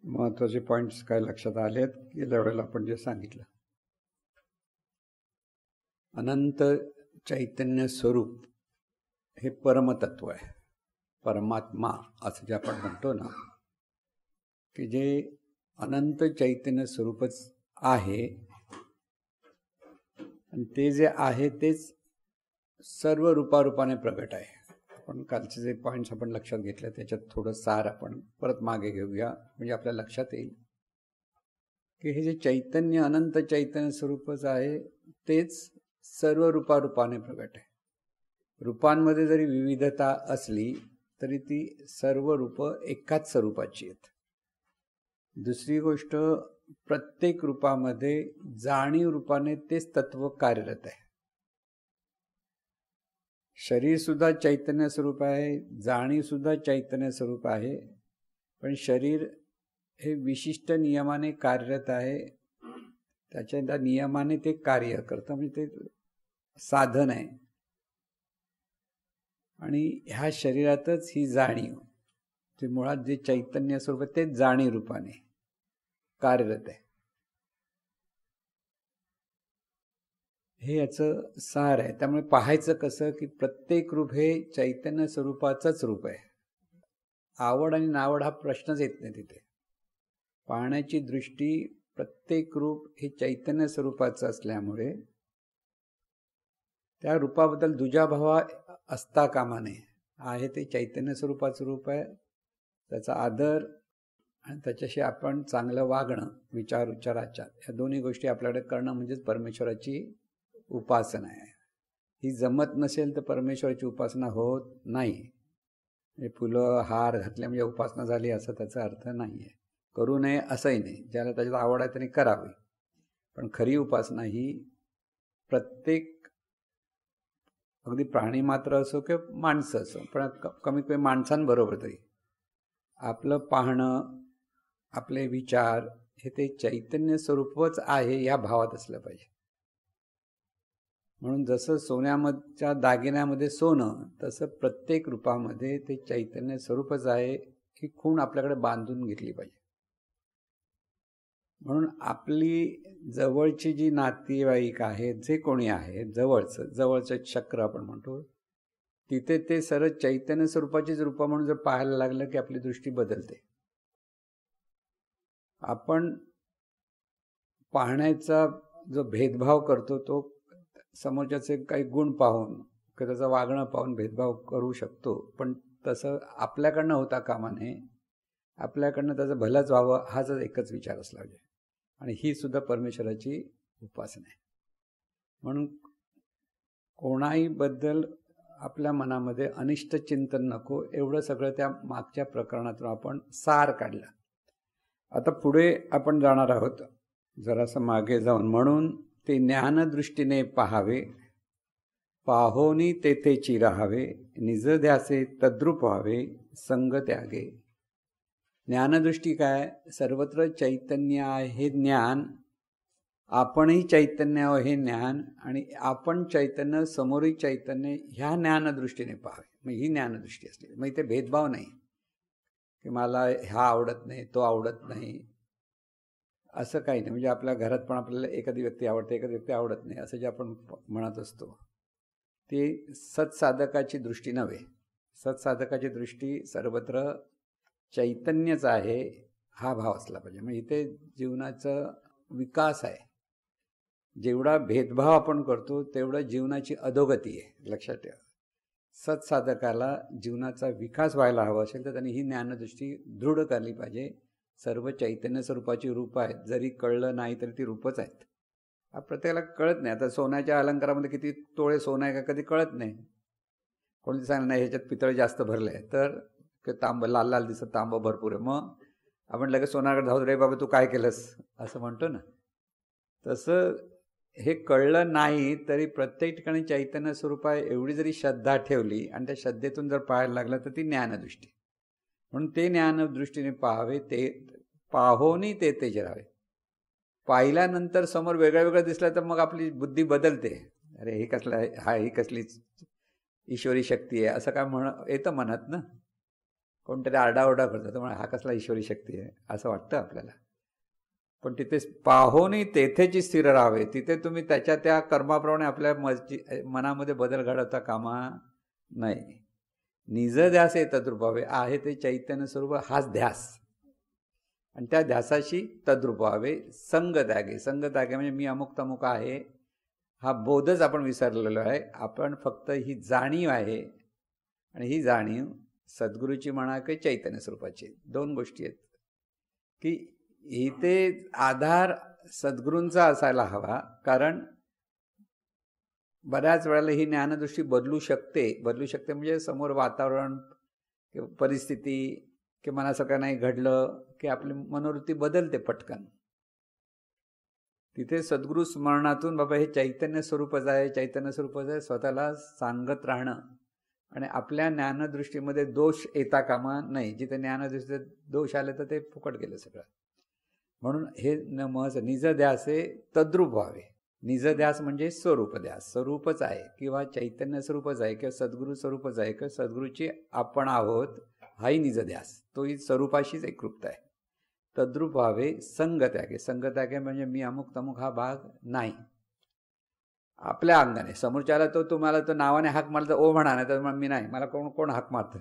महत्त्वाचे पॉईंट्स काय लक्षात आलेत गेल्या वेळेला आपण जे सांगितलं. अनंत चैतन्य स्वरूप हे परमतत्व आहे, परमात्मा असं जे आपण म्हणतो ना, की जे अनंत चैतन्य स्वरूपच आहे आणि ते जे आहे तेच सर्व रूपारूपाने प्रगट आहे. पण कालचे जे पॉईंट्स आपण लक्षात घेतले त्याच्यात थोडं सार आपण परत मागे घेऊया, म्हणजे आपल्या लक्षात येईल की हे जे चैतन्य अनंत चैतन्य स्वरूपच आहे तेच सर्व रूपारूपाने प्रगट आहे. रूपांमध्ये जरी विविधता असली तरी ती सर्व रूप एकाच स्वरूपाची आहेत. दुसरी गोष्ट, प्रत्येक रूपामध्ये जाणीव रूपाने तेच तत्व कार्यरत आहे. शरीर सुद्धा चैतन्य स्वरूप आहे, जाणीव सुद्धा चैतन्य स्वरूप आहे, पण शरीर हे विशिष्ट नियमाने कार्यरत आहे. त्याच्या त्या नियमाने ते कार्य करतं, म्हणजे ते साधन आहे. आणि ह्या शरीरातच ही जाणीव, ते मुळात जे चैतन्य स्वरूप आहे तेच जाणीव रूपाने कार्यरत आहे. हे याचं सार आहे. त्यामुळे पाहायचं कसं की प्रत्येक रूप हे चैतन्य स्वरूपाचंच रूप आहे. आवड आणि नावड हा प्रश्नच येत नाही तिथे. पाहण्याची दृष्टी प्रत्येक रूप हे चैतन्य स्वरूपाचं असल्यामुळे त्या रूपाबद्दल दुजाभाव असता कामा नये. आहे ते चैतन्य स्वरूपाचं रूप आहे, त्याचा आदर आणि त्याच्याशी आपण चांगलं वागणं, विचार आचार ह्या दोन्ही गोष्टी आपल्याकडे करणं म्हणजेच परमेश्वराची उपासना आहे. ही जमत नसेल तर परमेश्वराची उपासना होत नाही. फुलं हार घातले म्हणजे उपासना झाली असं त्याचा अर्थ नाही आहे. करू नये असंही नाही, ज्याला त्याच्यात आवड आहे त्यांनी करावी. पण खरी उपासना ही प्रत्येक, अगदी प्राणी मात्र असो किंवा माणसं असो, पण कमीत कमी माणसांबरोबर तरी आपलं पाहणं, आपले विचार हे ते चैतन्य स्वरूपच आहे या भावात असलं पाहिजे. म्हणून जसं सोन्याच्या दागिन्यामध्ये सोनं, तसं प्रत्येक रूपामध्ये ते चैतन्य स्वरूपच आहे ही खूण आपल्याकडे बांधून घेतली पाहिजे. म्हणून आपली जवळची जी नातेवाईक आहेत, जे कोणी आहे जवळचं चक्र आपण म्हणतो, तिथे ते सर्व चैतन्य स्वरूपाचीच रूपं म्हणून जर पाहायला लागलं की आपली दृष्टी बदलते. आपण पाहण्याचा जो भेदभाव करतो तो समोरच्याचे काही गुण पाहून किंवा त्याचं वागणं पाहून भेदभाव करू शकतो, पण तसं आपल्याकडनं होता कामा नये. आपल्याकडनं त्याचं भलंच व्हावं हाच एकच विचार असला पाहिजे. आणि ही सुद्धा परमेश्वराची उपासना आहे. म्हणून कोणाही बद्दल आपल्या मनामध्ये अनिष्ट चिंतन नको, एवढं सगळं त्या मागच्या प्रकरणातून आपण सार काढला. आता पुढे आपण जाणार आहोत जरासं मागे जाऊन. म्हणून ते ज्ञानदृष्टीने पाहावे, पाहोनी तेथेची राहावे, निज ध्यासे तद्रूप व्हावे, संग त्यागे. ज्ञानदृष्टी काय? सर्वत्र चैतन्य आहे हे ज्ञान, आपणही चैतन्य आहोत हे ज्ञान, आणि आपण चैतन्य समोरही चैतन्य ह्या ज्ञानदृष्टीने पाहावे. मग ही ज्ञानदृष्टी असते. मग इथे भेदभाव नाही की मला हा आवडत नाही, तो आवडत नाही, असं काही नाही. म्हणजे आपल्या घरात पण आपल्याला एखादी व्यक्ती आवडते, एखादी व्यक्ती आवडत नाही असं जे आपण म्हणत असतो, ते सत्साधकाची दृष्टी नव्हे. सत्साधकाची दृष्टी सर्वत्र चैतन्यच आहे हा भाव असला पाहिजे. म्हणजे इथे जीवनाचा विकास आहे. जेवढा भेदभाव आपण करतो तेवढं जीवनाची अधोगती आहे, लक्षात ठेवा. सत्साधकाला जीवनाचा विकास व्हायला हवा असेल तर त्यांनी ही ज्ञानदृष्टी दृढ करली पाहिजे. सर्व चैतन्य स्वरूपाची रूप आहेत, जरी कळलं नाही तरी ती रूपच आहेत. प्रत्येकाला कळत नाही. आता सोन्याच्या अलंकारामध्ये किती तोळे सोनं आहे का कधी कळत नाही. कोणी सांगलं नाही ह्याच्यात पितळ जास्त भरलं आहे, तर तांब लाल लाल दिसत, तांब भरपूर आहे, मग आपण लगेच सोन्याकडे धावतो, रे बाबा तू काय केलंस असं म्हणतो ना. तसं हे कळलं नाही तरी प्रत्येक ठिकाणी चैतन्य स्वरूप आहे एवढी जरी श्रद्धा ठेवली आणि त्या श्रद्धेतून जर पाहायला लागलं तर ती ज्ञानदृष्टी. म्हणून ते ज्ञानदृष्टीने पाहावे, ते पाहोनी ते राहावे. पाहिल्यानंतर समोर वेगळं वेगळं दिसलं तर मग आपली बुद्धी बदलते. अरे हे कसलं आहे, ही कसली ईश्वरी शक्ती आहे असं काय येतं मनात ना. कोणतरी आरडाओरडा करतो, त्यामुळे हा कसला ईश्वरी शक्ती आहे असं वाटतं आपल्याला. पण तिथे पाहोनी तेथेची स्थिर राहावे. तिथे तुम्ही त्याच्या त्या कर्माप्रमाणे आपल्या मनामध्ये बदल घडवता कामा नाही. निज ध्यास तद्रूप व्हावे, आहे ते चैतन्य स्वरूप हाच ध्यास, आणि त्या ध्यासाशी तद्रूप व्हावे. संग त्यागे म्हणजे मी अमुक तमुक आहे हा बोधच आपण विसरलेलो आहे. आपण फक्त ही जाणीव आहे, आणि ही जाणीव सद्गुरूची म्हणा की चैतन्य स्वरूपाची, दोन गोष्टी आहेत की इथे आधार सद्गुरूंचा असायला हवा. कारण बऱ्याच वेळेला ही ज्ञानदृष्टी बदलू शकते म्हणजे समोर वातावरण किंवा परिस्थिती किंवा मनासारखं नाही घडलं की आपली मनोवृत्ती बदलते पटकन. तिथे सद्गुरू स्मरणातून बाबा हे चैतन्य स्वरूपच आहे स्वतःला सांगत राहणं, आणि आपल्या ज्ञानदृष्टीमध्ये दोष येता कामा नाही. जिथे ज्ञानदृष्टीत दोष आले तर ते फुकट गेलं सगळं. म्हणून हे निज ध्यासे तद्रूप व्हावे. निज ध्यास म्हणजे स्वरूप ध्यास, स्वरूपच आहे किंवा चैतन्य स्वरूपच आहे किंवा सद्गुरू स्वरूपच आहे किंवा सद्गुरूची आपण आहोत, हाही निज ध्यास, तोही स्वरूपाशीच एकरूपता आहे. तद्रूप व्हावे. संग त्यागे म्हणजे मी अमुक तमुक हा भाग नाही. आपल्या अंगाने समोरच्याला तुम्हाला तो नावाने हाक मारला तर ओ म्हणा, नाही तर मी नाही, मला कोण हाक मारतं,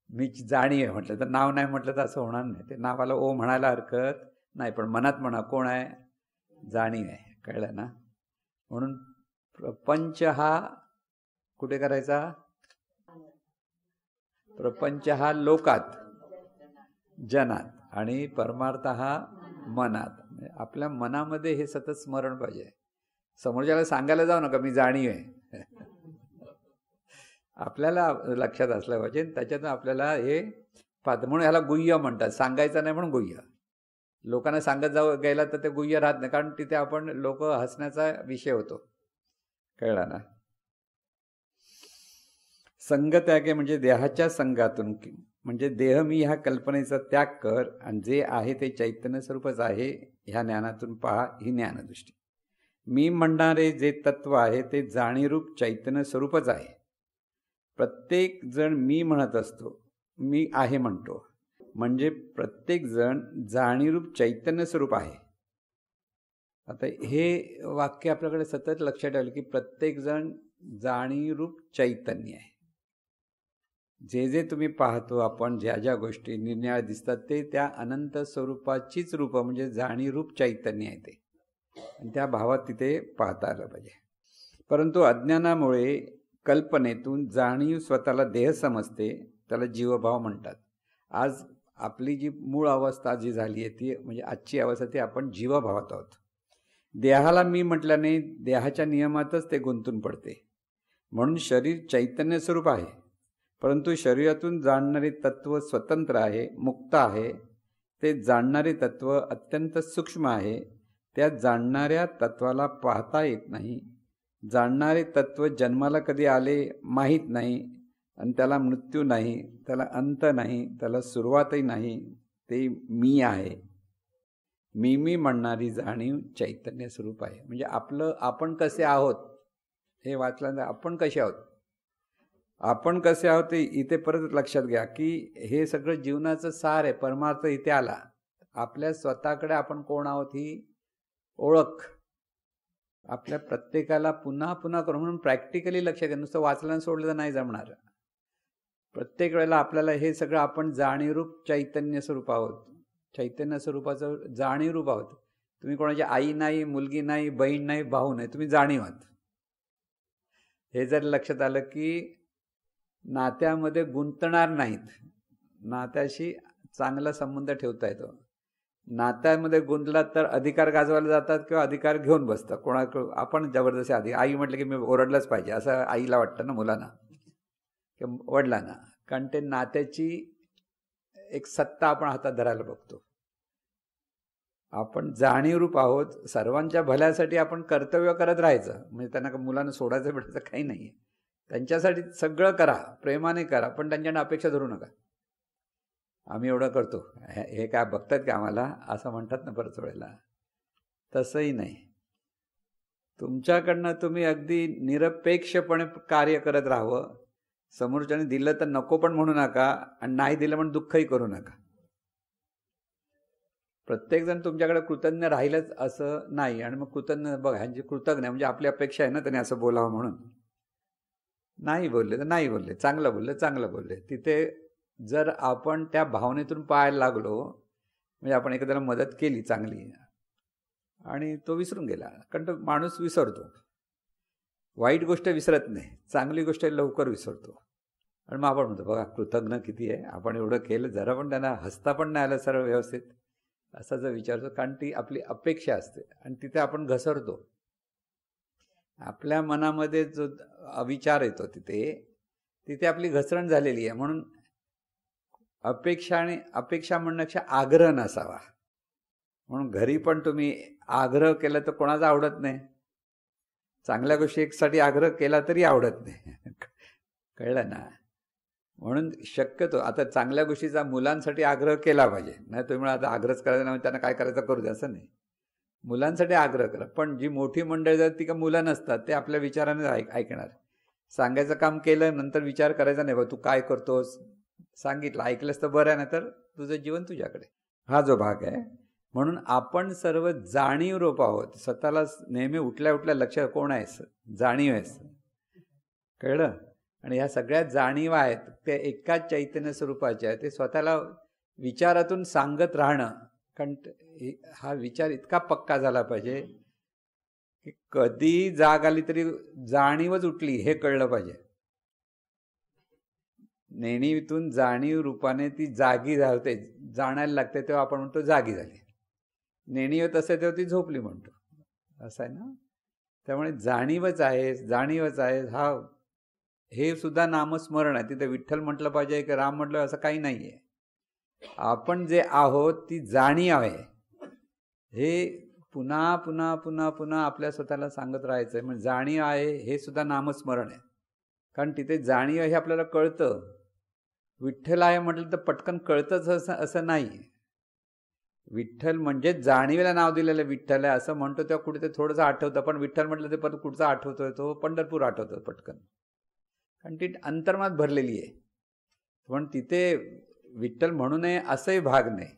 मी जाणी आहे म्हटलं तर, नाव नाही म्हटलं तर असं होणार नाही. ते नावाला ओ म्हणायला हरकत नाही, पण मनात म्हणा कोण आहे, जाणीव आहे. कळलं ना? म्हणून प्रपंच हा कुठे करायचा? प्रपंच हा लोकात जनात, आणि परमार्थ हा मनात. आपल्या मनामध्ये हे सतत स्मरण पाहिजे. समोरच्याला सांगायला जाऊ नका मी जाणीव आहे. आपल्याला लक्षात असलं पाहिजे. त्याच्यातून आपल्याला हे म्हणून ह्याला गुह्य म्हणतात. सांगायचं नाही म्हणून गुह्य. लोकांना सांगत गेला तर ते गुह्य राहत नाही, कारण तिथे आपण लोक हसण्याचा विषय होतो. कळला ना? संग त्यागे म्हणजे देहाच्या संघातून, म्हणजे देह मी ह्या कल्पनेचा त्याग कर, आणि जे आहे ते चैतन्य स्वरूपच आहे ह्या ज्ञानातून पहा. ही ज्ञानदृष्टी. मी म्हणणारे जे तत्व आहे ते जाणीवरूप चैतन्य स्वरूपच आहे. प्रत्येक जण मी म्हणत असतो, मी आहे म्हणतो, म्हणजे प्रत्येक जण जाणीवरूप चैतन्य स्वरूप आहे. आता हे वाक्य आपल्याकडे सतत लक्षात ठेवलं की प्रत्येक जण जाणीवरूप चैतन्य आहे. जे जे तुम्ही पाहतो आपण, ज्या ज्या गोष्टी निरनिराळ्या दिसतात ते त्या अनंत स्वरूपाचीच रूप म्हणजे जाणीवरूप चैतन्य आहे ते, आणि त्या भावात तिथे पाहता आलं पाहिजे. परंतु अज्ञानामुळे कल्पनेतून जाणीव स्वतःला देह समजते, त्याला जीवभाव म्हणतात. आज आपली जी मूळ अवस्था जी झाली आहे ती म्हणजे आजची अवस्था ती आपण जीवभावात आहोत. देहाला मी म्हटल्याने देहाच्या नियमातच ते गुंतून पडते. म्हणून शरीर चैतन्य स्वरूप आहे, परंतु शरीरातून जाणणारे तत्व स्वतंत्र आहे, मुक्त आहे. ते जाणणारे तत्व अत्यंत सूक्ष्म आहे. त्या जाणणाऱ्या तत्वाला पाहता येत नाही. जाणणारे तत्व जन्माला कधी आले माहीत नाही, आणि त्याला मृत्यू नाही, त्याला अंत नाही, त्याला सुरुवातही नाही. ते मी आहे. मी म्हणणारी जाणीव चैतन्य स्वरूप आहे. म्हणजे आपण कसे आहोत हे वाचल्यानंतर आपण कसे आहोत, आपण कसे आहोत ते इथे परत लक्षात घ्या की हे सगळं जीवनाचं सार आहे. परमार्थ इथे आला. आपल्या स्वतःकडे आपण कोण आहोत ही ओळख आपल्या प्रत्येकाला पुन्हा पुन्हा करून, म्हणून प्रॅक्टिकली लक्षात घ्या. नुसतं वाचल्यानं सोडलं तर नाही जमणार. प्रत्येक वेळेला आपल्याला हे सगळं आपण जाणीवरूप चैतन्य स्वरूप आहोत, चैतन्य स्वरूपाचं जाणीवरूप आहोत. तुम्ही कोणाची आई नाही, मुलगी नाही, बहीण नाही, भाऊ नाही, तुम्ही जाणीव आहात. हे जर लक्षात आलं की नात्यामध्ये गुंतणार नाहीत, नात्याशी चांगला संबंध ठेवता येतो. नात्यामध्ये गुंतलात तर अधिकार गाजवायला जातात किंवा अधिकार घेऊन बसतात. कोणाकडे आपण जबरदस्ती आई म्हटलं की मी ओरडलंच पाहिजे असं आईला वाटतं ना, मुलांना किंवा वडिलांना, कारण ते नात्याची एक सत्ता आपण हातात धरायला बघतो. आपण जाणीवरूप आहोत. सर्वांच्या भल्यासाठी आपण कर्तव्य करत राहायचं, म्हणजे त्यांना मुलांना सोडायचं भेटायचं काही नाही आहे. त्यांच्यासाठी सगळं करा, प्रेमाने करा, पण त्यांच्याकडे अपेक्षा धरू नका. आम्ही एवढं करतो, हे काय बघतात का आम्हाला, असं म्हणतात ना बऱ्याच वेळेला. तसंही नाही. तुमच्याकडनं तुम्ही अगदी निरपेक्षपणे कार्य करत राहावं. समोरच्याने दिलं तर नको पण म्हणू नका आणि नाही दिलं पण दुःखही करू नका. प्रत्येकजण तुमच्याकडे कृतज्ञ राहीलच असं नाही. आणि मग कृतज्ञ बघा, ह्यांची कृतज्ञ म्हणजे आपली अपेक्षा आहे ना त्याने असं बोलावं म्हणून. नाही बोलले तर नाही बोलले, चांगलं बोलले चांगलं बोलले. तिथे जर आपण त्या भावनेतून पाहायला लागलो, म्हणजे आपण एखाद्याला मदत केली चांगली आणि तो विसरून गेला, कारण तो माणूस विसरतो. वाईट गोष्ट विसरत नाही, चांगली गोष्ट लवकर विसरतो. आणि मग आपण म्हणतो बघा कृतज्ञ किती आहे, आपण एवढं केलं, जरा पण त्यांना हसता पण नाही आलं सर्व व्यवस्थित, असा जर विचारतो. कारण ती आपली अपेक्षा असते आणि तिथे आपण घसरतो. आपल्या मनामध्ये जो विचार येतो तिथे आपली घसरण झालेली आहे. म्हणून अपेक्षा म्हणण्यापेक्षा आग्रह नसावा. म्हणून घरी पण तुम्ही आग्रह केला तर कोणाचा आवडत नाही. चांगल्या गोष्टीसाठी आग्रह केला तरी आवडत नाही. कळलं ना. म्हणून शक्यतो आता चांगल्या गोष्टीचा मुलांसाठी आग्रह केला पाहिजे. नाही तुम्ही आता आग्रह करायचा नाही, त्यांना काय करायचं करू द्या असं नाही. मुलांसाठी आग्रह करा. पण जी मोठी मंडळी जात ती का मुलं नसतात, ते आपल्या विचाराने ऐकणार. सांगायचं काम केलं, नंतर विचार करायचा नाही, बा तू काय करतोस, सांगितलं ऐकलंस तर बरं आहे, ना तर तुझं जीवन तुझ्याकडे. हा जो भाग आहे. म्हणून आपण सर्व जाणीवरूप आहोत. स्वतःला नेहमी उठल्या उठल्या लक्षात कोण आहेस, जाणीव आहेस. कळलं. आणि ह्या सगळ्या जाणीवा आहेत ते एकाच चैतन्य स्वरूपाच्या आहेत. ते स्वतःला विचारातून सांगत राहणं. कारण हा विचार इतका पक्का झाला पाहिजे की कधी जाग आली तरी जाणीवच उठली हे कळलं पाहिजे. नेणीतून जाणीव रूपाने ती जागी झालते, जाणायला लागते, तेव्हा आपण म्हणतो जागी झाली. नेणी होत असते तेव्हा ती झोपली म्हणतो. असं आहे ना. त्यामुळे जाणीवच आहे हा, हे सुद्धा नामस्मरण आहे. तिथे विठ्ठल म्हटलं पाहिजे की राम म्हटलं असं काही नाही आहे. आपण जे आहोत ती जाणीव आहे, हे पुन्हा पुन्हा पुन्हा पुन्हा आपल्या स्वतःला सांगत राहायचं आहे. म्हणजे जाणीव आहे हे सुद्धा नामस्मरण आहे. कारण तिथे जाणीव हे आपल्याला कळतं. विठ्ठल आहे म्हटलं तर पटकन कळतंच असं नाही. विठ्ठल म्हणजे जाणीवेला नाव दिलेलं विठ्ठल आहे असं म्हणतो तेव्हा कुठे ते थोडंसं आठवतं. पण विठ्ठल म्हटलं ते परत कुठचा आठवतोय, तो पंढरपूर आठवतो पटकन. कारण ती अंतर्मनात भरलेली आहे. पण तिथे विठ्ठल म्हणू नये असंही भाग नाही.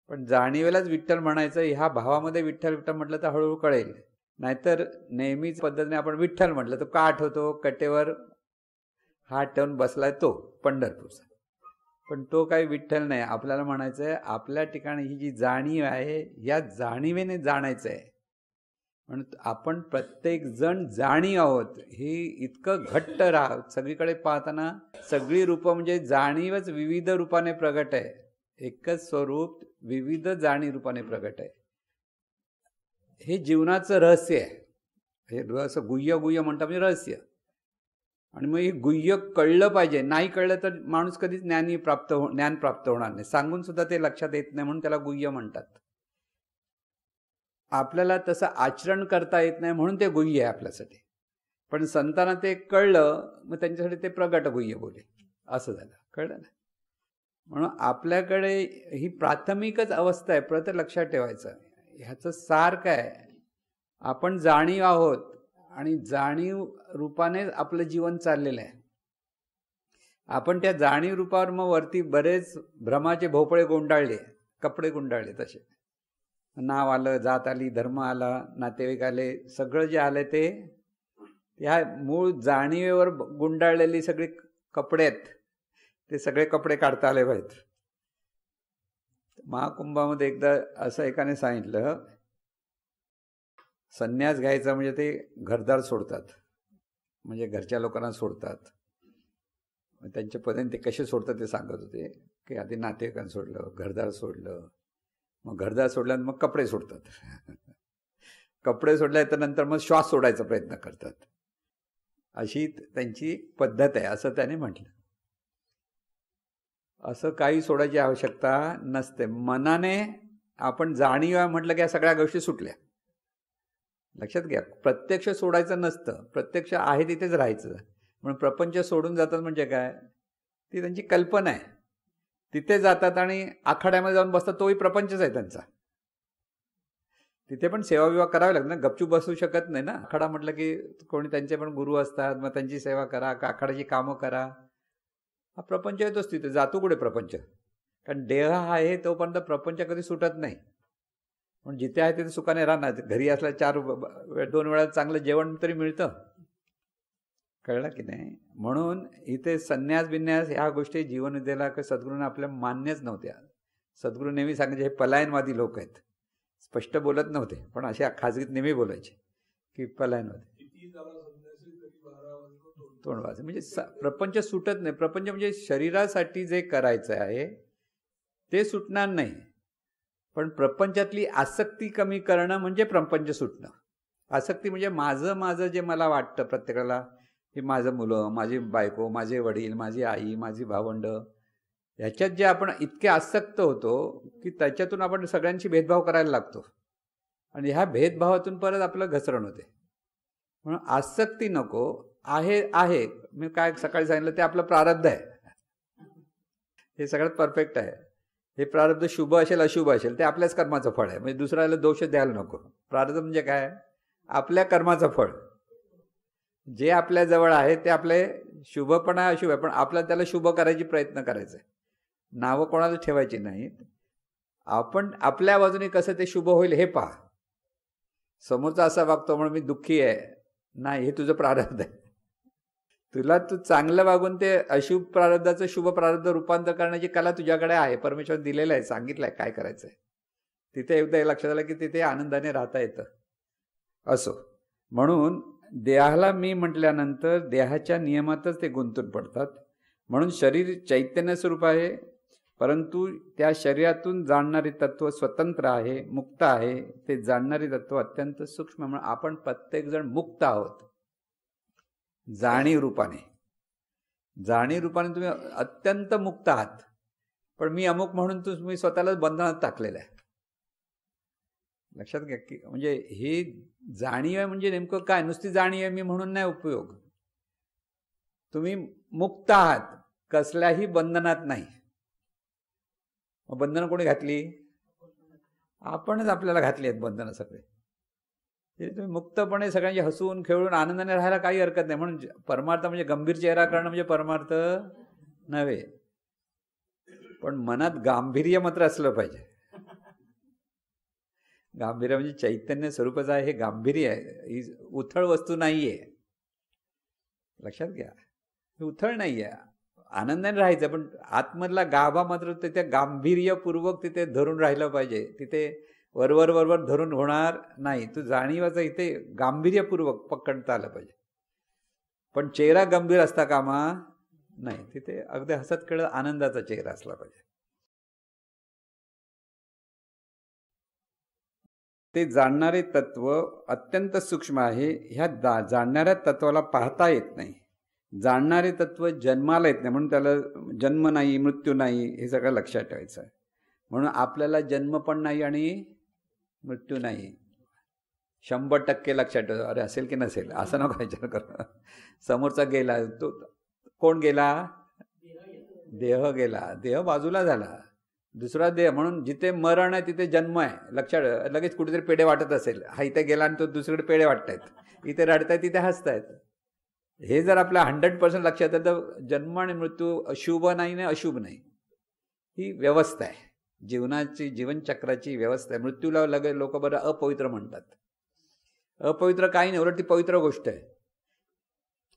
पण जाणीवेलाच विठ्ठल म्हणायचं, ह्या भावामध्ये विठ्ठल विठ्ठल म्हटलं तर हळूहळू कळेल. नाहीतर नेहमीच पद्धतीने आपण विठ्ठल म्हटलं तर का आठवतो, कटेवर हात ठेवून बसलाय तो पंढरपूरचा. पण तो काही विठ्ठल नाही. आपल्याला म्हणायचं आहे आपल्या ठिकाणी ही जी जाणीव आहे या जाणीवेने जाणायचं आहे. म्हणून आपण प्रत्येक जण जाणीव आहोत हे इतकं घट्ट राहा. सगळीकडे पाहताना सगळी रूपं म्हणजे जाणीवच विविध रूपाने प्रगट आहे. एकच स्वरूप विविध जाणीव रूपाने प्रगट आहे. हे जीवनाचं रहस्य आहे. हे असं गुह्य म्हणतात म्हणजे रहस्य. आणि मग हे गुह्य कळलं पाहिजे. नाही कळलं तर माणूस कधीच ज्ञान प्राप्त होणार नाही. सांगून सुद्धा ते लक्षात येत नाही, म्हणून त्याला गुह्य म्हणतात. आपल्याला तसं आचरण करता येत नाही म्हणून ते गुह्य आहे आपल्यासाठी. पण संतांना ते कळलं, मग त्यांच्यासाठी ते प्रगट गुह्य बोले असं झालं. कळलं ना. म्हणून आपल्याकडे ही प्राथमिकच अवस्था आहे. प्रत लक्षात ठेवायचं. ह्याचं सार काय, आपण जाणीव आहोत आणि जाणीव रूपाने आपलं जीवन चाललेलं आहे. आपण त्या जाणीव रूपावर मग वरती बरेच भ्रमाचे भोपळे गुंडाळले, कपडे गुंडाळले. तसे नाव आलं, जात आली, धर्म आला, नातेवाईक आले, सगळं जे आलं ते ह्या मूळ जाणीवेवर गुंडाळलेली सगळी कपडे आहेत. ते सगळे कपडे काढता आले पाहिजेत. महाकुंभामध्ये एकदा असं एकाने सांगितलं, संन्यास घ्यायचा म्हणजे ते घरदार सोडतात, म्हणजे घरच्या लोकांना सोडतात. त्यांच्या पद्धतीने ते कसे सोडतात ते सांगत होते की आधी नातेवाईकांना सोडलं, घरदार सोडलं, मग घरदार सोडल्यानंतर मग कपडे सोडतात. कपडे सोडल्यानंतर नंतर मग श्वास सोडायचा प्रयत्न करतात. अशी त्यांची पद्धत आहे असं त्याने म्हटलं. असं काही सोडायची आवश्यकता नसते. मनाने आपण जाणीव म्हटलं की या सगळ्या गोष्टी सुटल्या. लक्षात घ्या, प्रत्यक्ष सोडायचं नसतं, प्रत्यक्ष आहे तिथेच राहायचं. म्हणून प्रपंच सोडून जातात म्हणजे काय, ती त्यांची कल्पना आहे. तिथे जातात आणि आखाड्यामध्ये जाऊन बसतात, तोही प्रपंचच आहे त्यांचा. तिथे पण सेवा विवाह करावी लागते ना, गपचूप बसू शकत नाही ना. आखाडा म्हटलं की कोणी त्यांचे पण गुरु असतात, मग त्यांची सेवा करा, आखाड्याची कामं करा. हा प्रपंच येतोच तिथे, जातो कुठे प्रपंच? कारण देह आहे तोपर्यंत प्रपंच कधी सुटत नाही. पण जिथे आहे तिथे सुखाने राहणार. घरी असल्या 2 वेळा चांगलं जेवण तरी मिळतं. कळलं की नाही? म्हणून इथे संन्यास बिन्यास ह्या गोष्टी जीवनविद्येला सद्गुरूंना आपल्या मान्यच नव्हत्या. सद्गुरू नेहमी सांगायचे हे पलायनवादी लोक आहेत. स्पष्ट बोलत नव्हते, पण अशा खाजगीत नेहमी बोलायचे की पलायनवादी, तोंडवाज. म्हणजे प्रपंच सुटत नाही. प्रपंच म्हणजे शरीरासाठी जे करायचं आहे ते सुटणार नाही, पण प्रपंचातली आसक्ती कमी करणं म्हणजे प्रपंच सुटणं. आसक्ती म्हणजे माझं जे मला वाटतं प्रत्येकाला, की माझं मुलं, माझी बायको, माझे वडील, माझी आई, माझी भावंड, ह्याच्यात जे आपण इतके आसक्त होतो की त्याच्यातून आपण सगळ्यांशी भेदभाव करायला लागतो आणि ह्या भेदभावातून परत आपलं घसरण होते. म्हणून आसक्ती नको. आहे मी काय सकाळी सांगितलं ते आपलं प्रारब्ध आहे. हे सगळ्यात परफेक्ट आहे. हे प्रारब्ध शुभ असेल अशुभ असेल ते आपल्याच कर्माचं फळ आहे. म्हणजे दुसऱ्याला दोष द्यायला नको. प्रारब्ध म्हणजे काय? आपल्या कर्माचं फळ. जे आपल्या जवळ आहे ते आपले शुभ पण आहे अशुभ आहे, पण आपल्याला त्याला शुभ करायची प्रयत्न करायचा आहे. नावं कोणाला ठेवायची नाहीत. आपण आपल्या बाजूने कसं ते शुभ होईल हे पहा. समोरचा असा वागतो म्हणून मी दुःखी आहे, नाही, हे तुझं प्रारब्ध आहे. तुला तू चांगलं वागून ते अशुभ प्रारब्धाचं शुभ प्रारब्ध रूपांतर करण्याची कला तुझ्याकडे आहे. परमेश्वर दिलेलं आहे, सांगितलं आहे काय करायचं आहे. तिथे एकदा लक्षात आलं की तिथे आनंदाने राहता येतं. असो, म्हणून देहाला मी म्हटल्यानंतर देहाच्या नियमातच ते गुंतून पडतात. म्हणून शरीर चैतन्य स्वरूप आहे, परंतु त्या शरीरातून जाणणारे तत्व स्वतंत्र आहे, मुक्त आहे. ते जाणणारे तत्व अत्यंत सूक्ष्म. म्हणून आपण प्रत्येकजण मुक्त आहोत जाणीव रूपाने. जाणीव रूपाने तुम्ही अत्यंत मुक्त आहात. पण मी अमुक म्हणून तुम्ही स्वतःला बंधनात टाकलेलं आहे. लक्षात घ्या की म्हणजे ही जाणीव आहे म्हणजे नेमकं काय? नुसती जाणीव आहे मी म्हणून नाही उपयोग. तुम्ही मुक्त आहात, कसल्याही बंधनात नाही. मग बंधनं कोणी घातली? आपणच आपल्याला घातली आहेत बंधनं सगळे. तुम्ही मुक्तपणे सगळ्यांची हसून खेळून आनंदाने राहायला काही हरकत नाही. म्हणून परमार्थ म्हणजे गंभीर चेहरा करणं म्हणजे परमार्थ नव्हे, पण मनात गांभीर्य मात्र असलं पाहिजे. गांभीर्य म्हणजे चैतन्य स्वरूपच आहे, हे गांभीर्य आहे. ही उथळ वस्तू नाहीये. लक्षात घ्या, ही उथळ नाहीये. आनंदाने राहायचं, पण आतमधला गाभा मात्र तिथे गांभीर्यपूर्वक तिथे धरून राहिलं पाहिजे. तिथे वरवर धरून होणार नाही. तू जाणीवाचं इथे गांभीर्यपूर्वक पकडता आलं पाहिजे. पण चेहरा गंभीर असता कामा नाही. तिथे अगदी हसत खेळत आनंदाचा चेहरा असला पाहिजे. ते जाणणारे तत्व अत्यंत सूक्ष्म आहे. ह्या जाणणाऱ्या तत्वाला पाहता येत नाही. जाणणारे तत्व जन्माला येत नाही, म्हणून त्याला जन्म नाही, मृत्यू नाही, हे सगळं लक्षात ठेवायचं आहे. म्हणून आपल्याला जन्म पण नाही आणि मृत्यू नाही. 100% लक्षात ठेव. अरे असेल की नसेल असं नको विचार कर. समोरचा गेला, तो कोण गेला? देह गेला. देह बाजूला झाला, दुसरा देह. म्हणून जिथे मरण आहे तिथे जन्म आहे. लक्षात, लगेच कुठेतरी पेढे वाटत असेल, हा इथे गेला आणि तो दुसरीकडे पेढे वाटतायत, इथे रडतायत तिथे हसतायत. हे जर आपल्या 100% लक्षात येतं तर जन्म आणि मृत्यू शुभ नाही ना अशुभ नाही. ही व्यवस्था आहे जीवनाची, जीवनचक्राची व्यवस्था आहे. मृत्यूला लगे लोक बरं अपवित्र म्हणतात. अपवित्र काही नाही, उलट ती पवित्र गोष्ट आहे.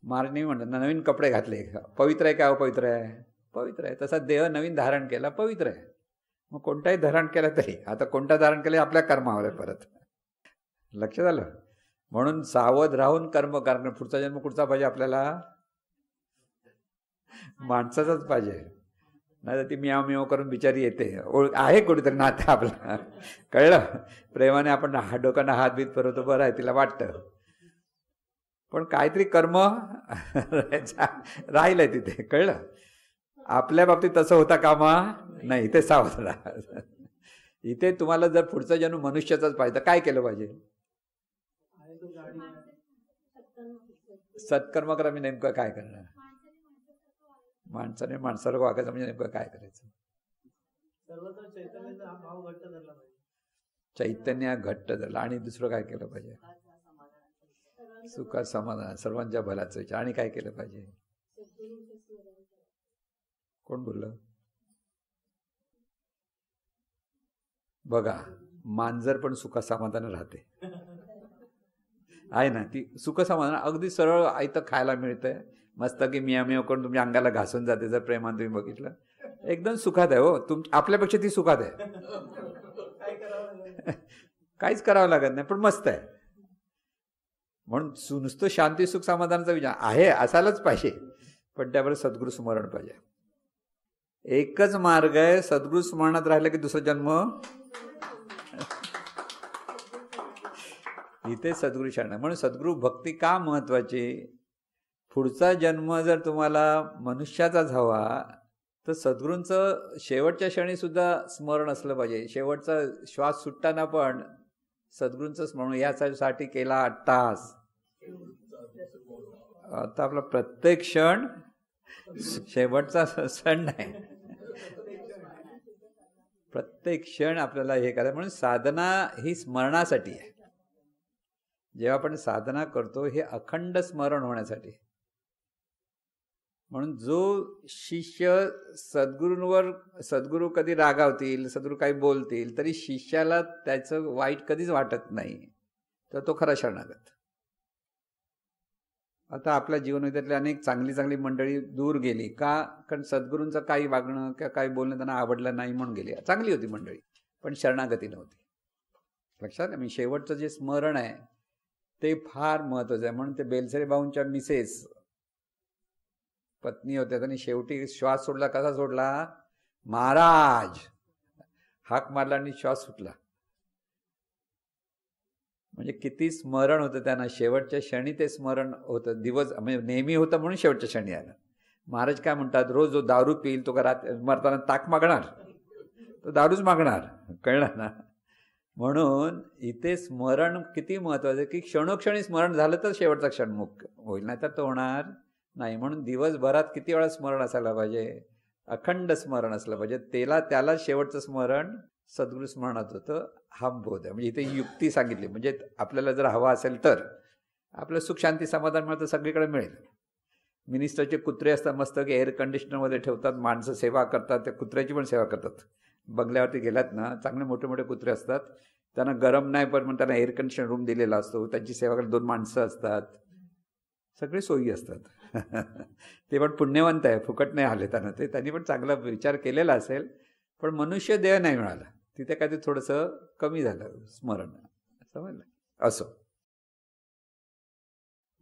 महाराज नाही म्हणतात नवीन कपडे घातले, पवित्र आहे का अपवित्र आहे? पवित्र आहे. तसा देह नवीन धारण केला पवित्र आहे. मग कोणताही धारण केला तरी, आता कोणता धारण केलं आपल्या कर्मावर आहे परत. लक्षात आलं? म्हणून सावध राहून कर्म करणं. पुढचा जन्म कुठचा पाहिजे आपल्याला? माणसाचाच पाहिजे. नाही तर ती मियाव मियाव करून बिचारी येते. आहे कुठेतरी नातं आपलं, कळलं? प्रेमाने आपण डोक्यानं हात बीत फिरवतो, बरं आहे तिला वाटतं, पण काहीतरी कर्म राहिलंय तिथे, कळलं? आपल्या बाबतीत तसं होता कामा नाही. इथे सावध राहा. इथे तुम्हाला जर पुढचा जन्म मनुष्याचाच पाहिजे तर काय केलं पाहिजे? सत्कर्म करा. मी नेमकं काय करणार? माणसाने माणसाला वागायचं म्हणजे नेमकं काय करायचं? चैतन्य घट्ट धरलं. आणि दुसरं काय केलं पाहिजे? सुखा समाधान, सर्वांच्या भल्याचं. आणि काय केलं पाहिजे? कोण बोललं? बघा, मांजर पण सुखसमाधान राहते, आहे ना. ती सुखसमाधान अगदी सरळ आयतं खायला मिळतंय, मस्त की मिया मिया करून तुमच्या अंगाला घासून जाते. जर प्रेमान तुम्ही बघितलं, एकदम सुखात आहे हो. आपल्यापेक्षा ती सुखात आहे. काहीच करावं लागत नाही, पण मस्त आहे. म्हणून नुसतं शांती सुख समाधानाचा विचार आहे, असायलाच पाहिजे, पण त्याबरोबर सद्गुरु स्मरण पाहिजे. एकच मार्ग आहे, सद्गुरु स्मरणात राहिलं की दुसरा जन्म इथे सद्गुरु शरण. म्हणून सद्गुरु भक्ती का महत्वाची? पुढचा जन्म जर तुम्हाला मनुष्याचाच हवा तर सद्गुरूंचं शेवटच्या क्षणी सुद्धा स्मरण असलं पाहिजे. शेवटचा श्वास सुटताना पण सद्गुरूंचं स्मरण यासाठी केला 8 तास. आता आपला प्रत्येक क्षण शेवटचा क्षण नाही, प्रत्येक क्षण आपल्याला हे करायचं. म्हणून साधना ही स्मरणासाठी आहे. जेव्हा आपण साधना करतो हे अखंड स्मरण होण्यासाठी. म्हणून जो शिष्य सद्गुरूंवर, सद्गुरू कधी रागावतील, सद्गुरू काही बोलतील तरी शिष्याला त्याचं वाईट कधीच वाटत नाही, तर तो खरा शरणागत. आता आपल्या जीवनातली अनेक चांगली चांगली मंडळी दूर गेली का? कारण सद्गुरूंचं काही वागणं किंवा काही बोलणं त्यांना आवडलं नाही म्हणून गेली. चांगली होती मंडळी, पण शरणागती नव्हती. लक्षात आहे? मी शेवटचं जे स्मरण आहे ते फार महत्वाचं आहे. म्हणून ते बेलसरे भाऊंच्या मिसेस पत्नी होत्या, त्यांनी शेवटी श्वास सोडला. कसा सोडला? महाराज हाक मारला आणि श्वास सुटला. म्हणजे किती स्मरण होतं त्यांना. शेवटच्या क्षणी ते स्मरण होतं. दिवस म्हणजे नेहमी होतं म्हणून शेवटच्या क्षणी आलं. महाराज काय म्हणतात, रोज जो दारू पिईल तो का मरताना ताक मागणार? तो दारूच मागणार. कळलं ना? म्हणून इथे स्मरण किती महत्वाचं आहे की क्षणोक्षणी स्मरण झालं तर शेवटचा क्षण मुक्त होईल, नाही तर तो होणार नाही. म्हणून दिवसभरात किती वेळा स्मरण असायला पाहिजे? अखंड स्मरण असलं पाहिजे. त्याला शेवटचं स्मरण सद्गुरू स्मरणात होतं. हा बोध आहे. म्हणजे इथे युक्ती सांगितली. म्हणजे आपल्याला जर हवा असेल तर आपलं सुख शांती समाधान मिळतं, सगळीकडे मिळेल. मिनिस्टरचे कुत्रे असतात मस्त की एअर कंडिशनरमध्ये ठेवतात, माणसं सेवा करतात, त्या कुत्र्याची पण सेवा करतात. बंगल्यावरती गेलात ना, चांगले मोठे मोठे कुत्रे असतात, त्यांना गरम नाही पण त्यांना एअर कंडिशन रूम दिलेला असतो, त्यांची सेवा करायला 2 माणसं असतात, सगळे सोयी असतात. ते पण पुण्यवंत आहे, फुकट नाही आले त्यांना. ते त्यांनी पण चांगला विचार केलेला असेल, पण मनुष्य देह नाही मिळाला. तिथे काय ते थोडंसं कमी झालं स्मरण. समजलं? असो,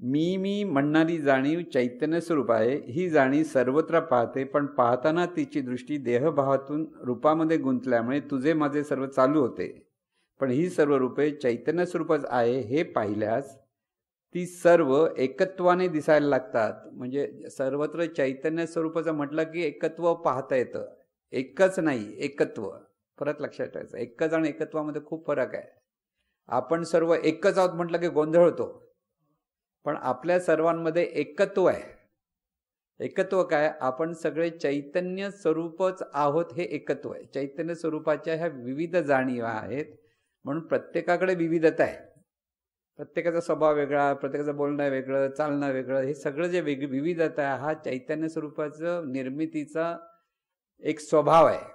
मी म्हणणारी जाणीव चैतन्य स्वरूप आहे. ही जाणीव सर्वत्र पाहते, पण पाहताना तिची दृष्टी देहभावातून रूपामध्ये गुंतल्यामुळे तुझे माझे सर्व चालू होते. पण ही सर्व रूपे चैतन्य स्वरूपच आहे हे पाहिल्यास ती सर्व एकत्वाने दिसायला लागतात. म्हणजे सर्वत्र चैतन्य स्वरूपाचं म्हटलं की एकत्व पाहता येतं. एकच नाही, एकत्व. परत लक्षात ठेवायचं, एकच आणि एकत्वामध्ये खूप फरक आहे. आपण सर्व एकच आहोत म्हटलं की गोंधळ होतो, पण आपल्या सर्वांमध्ये एकत्व आहे. एकत्व काय? आपण सगळे चैतन्य स्वरूपच आहोत, हे एकत्व आहे. चैतन्य स्वरूपाच्या ह्या विविध जाणीवा आहेत, म्हणून प्रत्येकाकडे विविधता आहे. प्रत्येकाचा स्वभाव वेगळा, प्रत्येकाचं बोलणं वेगळं, चालणं वेगळं. हे सगळं जे विविधता आहे हा चैतन्य स्वरूपाचं निर्मितीचा एक स्वभाव आहे.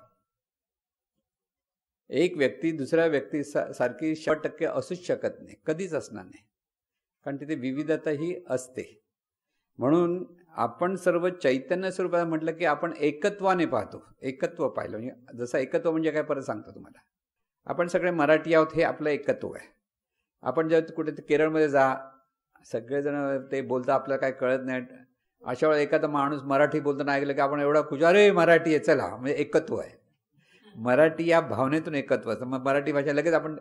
एक व्यक्ती दुसऱ्या व्यक्ती सारखी 100% असूच शकत नाही, कधीच असणार नाही, कारण तिथे विविधता ही असते. म्हणून आपण सर्व चैतन्य स्वरूपात म्हटलं की आपण एकत्वाने पाहतो. एकत्व पाहिलं म्हणजे जसं एकत्व म्हणजे काय परत सांगतो तुम्हाला. आपण सगळे मराठी आहोत हे आपलं एकत्व आहे. आपण जेव्हा कुठे केरळमध्ये जा, सगळेजण ते बोलतं, आपल्याला काय कळत नाही. अशा वेळेला एखादा माणूस मराठी बोलताना ऐकलं की आपण एवढा खुश, अरे मराठी आहे चला, म्हणजे एकत्व आहे. मराठी या भावनेतून एकत्वाचं. मग मराठी भाषा लगेच आपण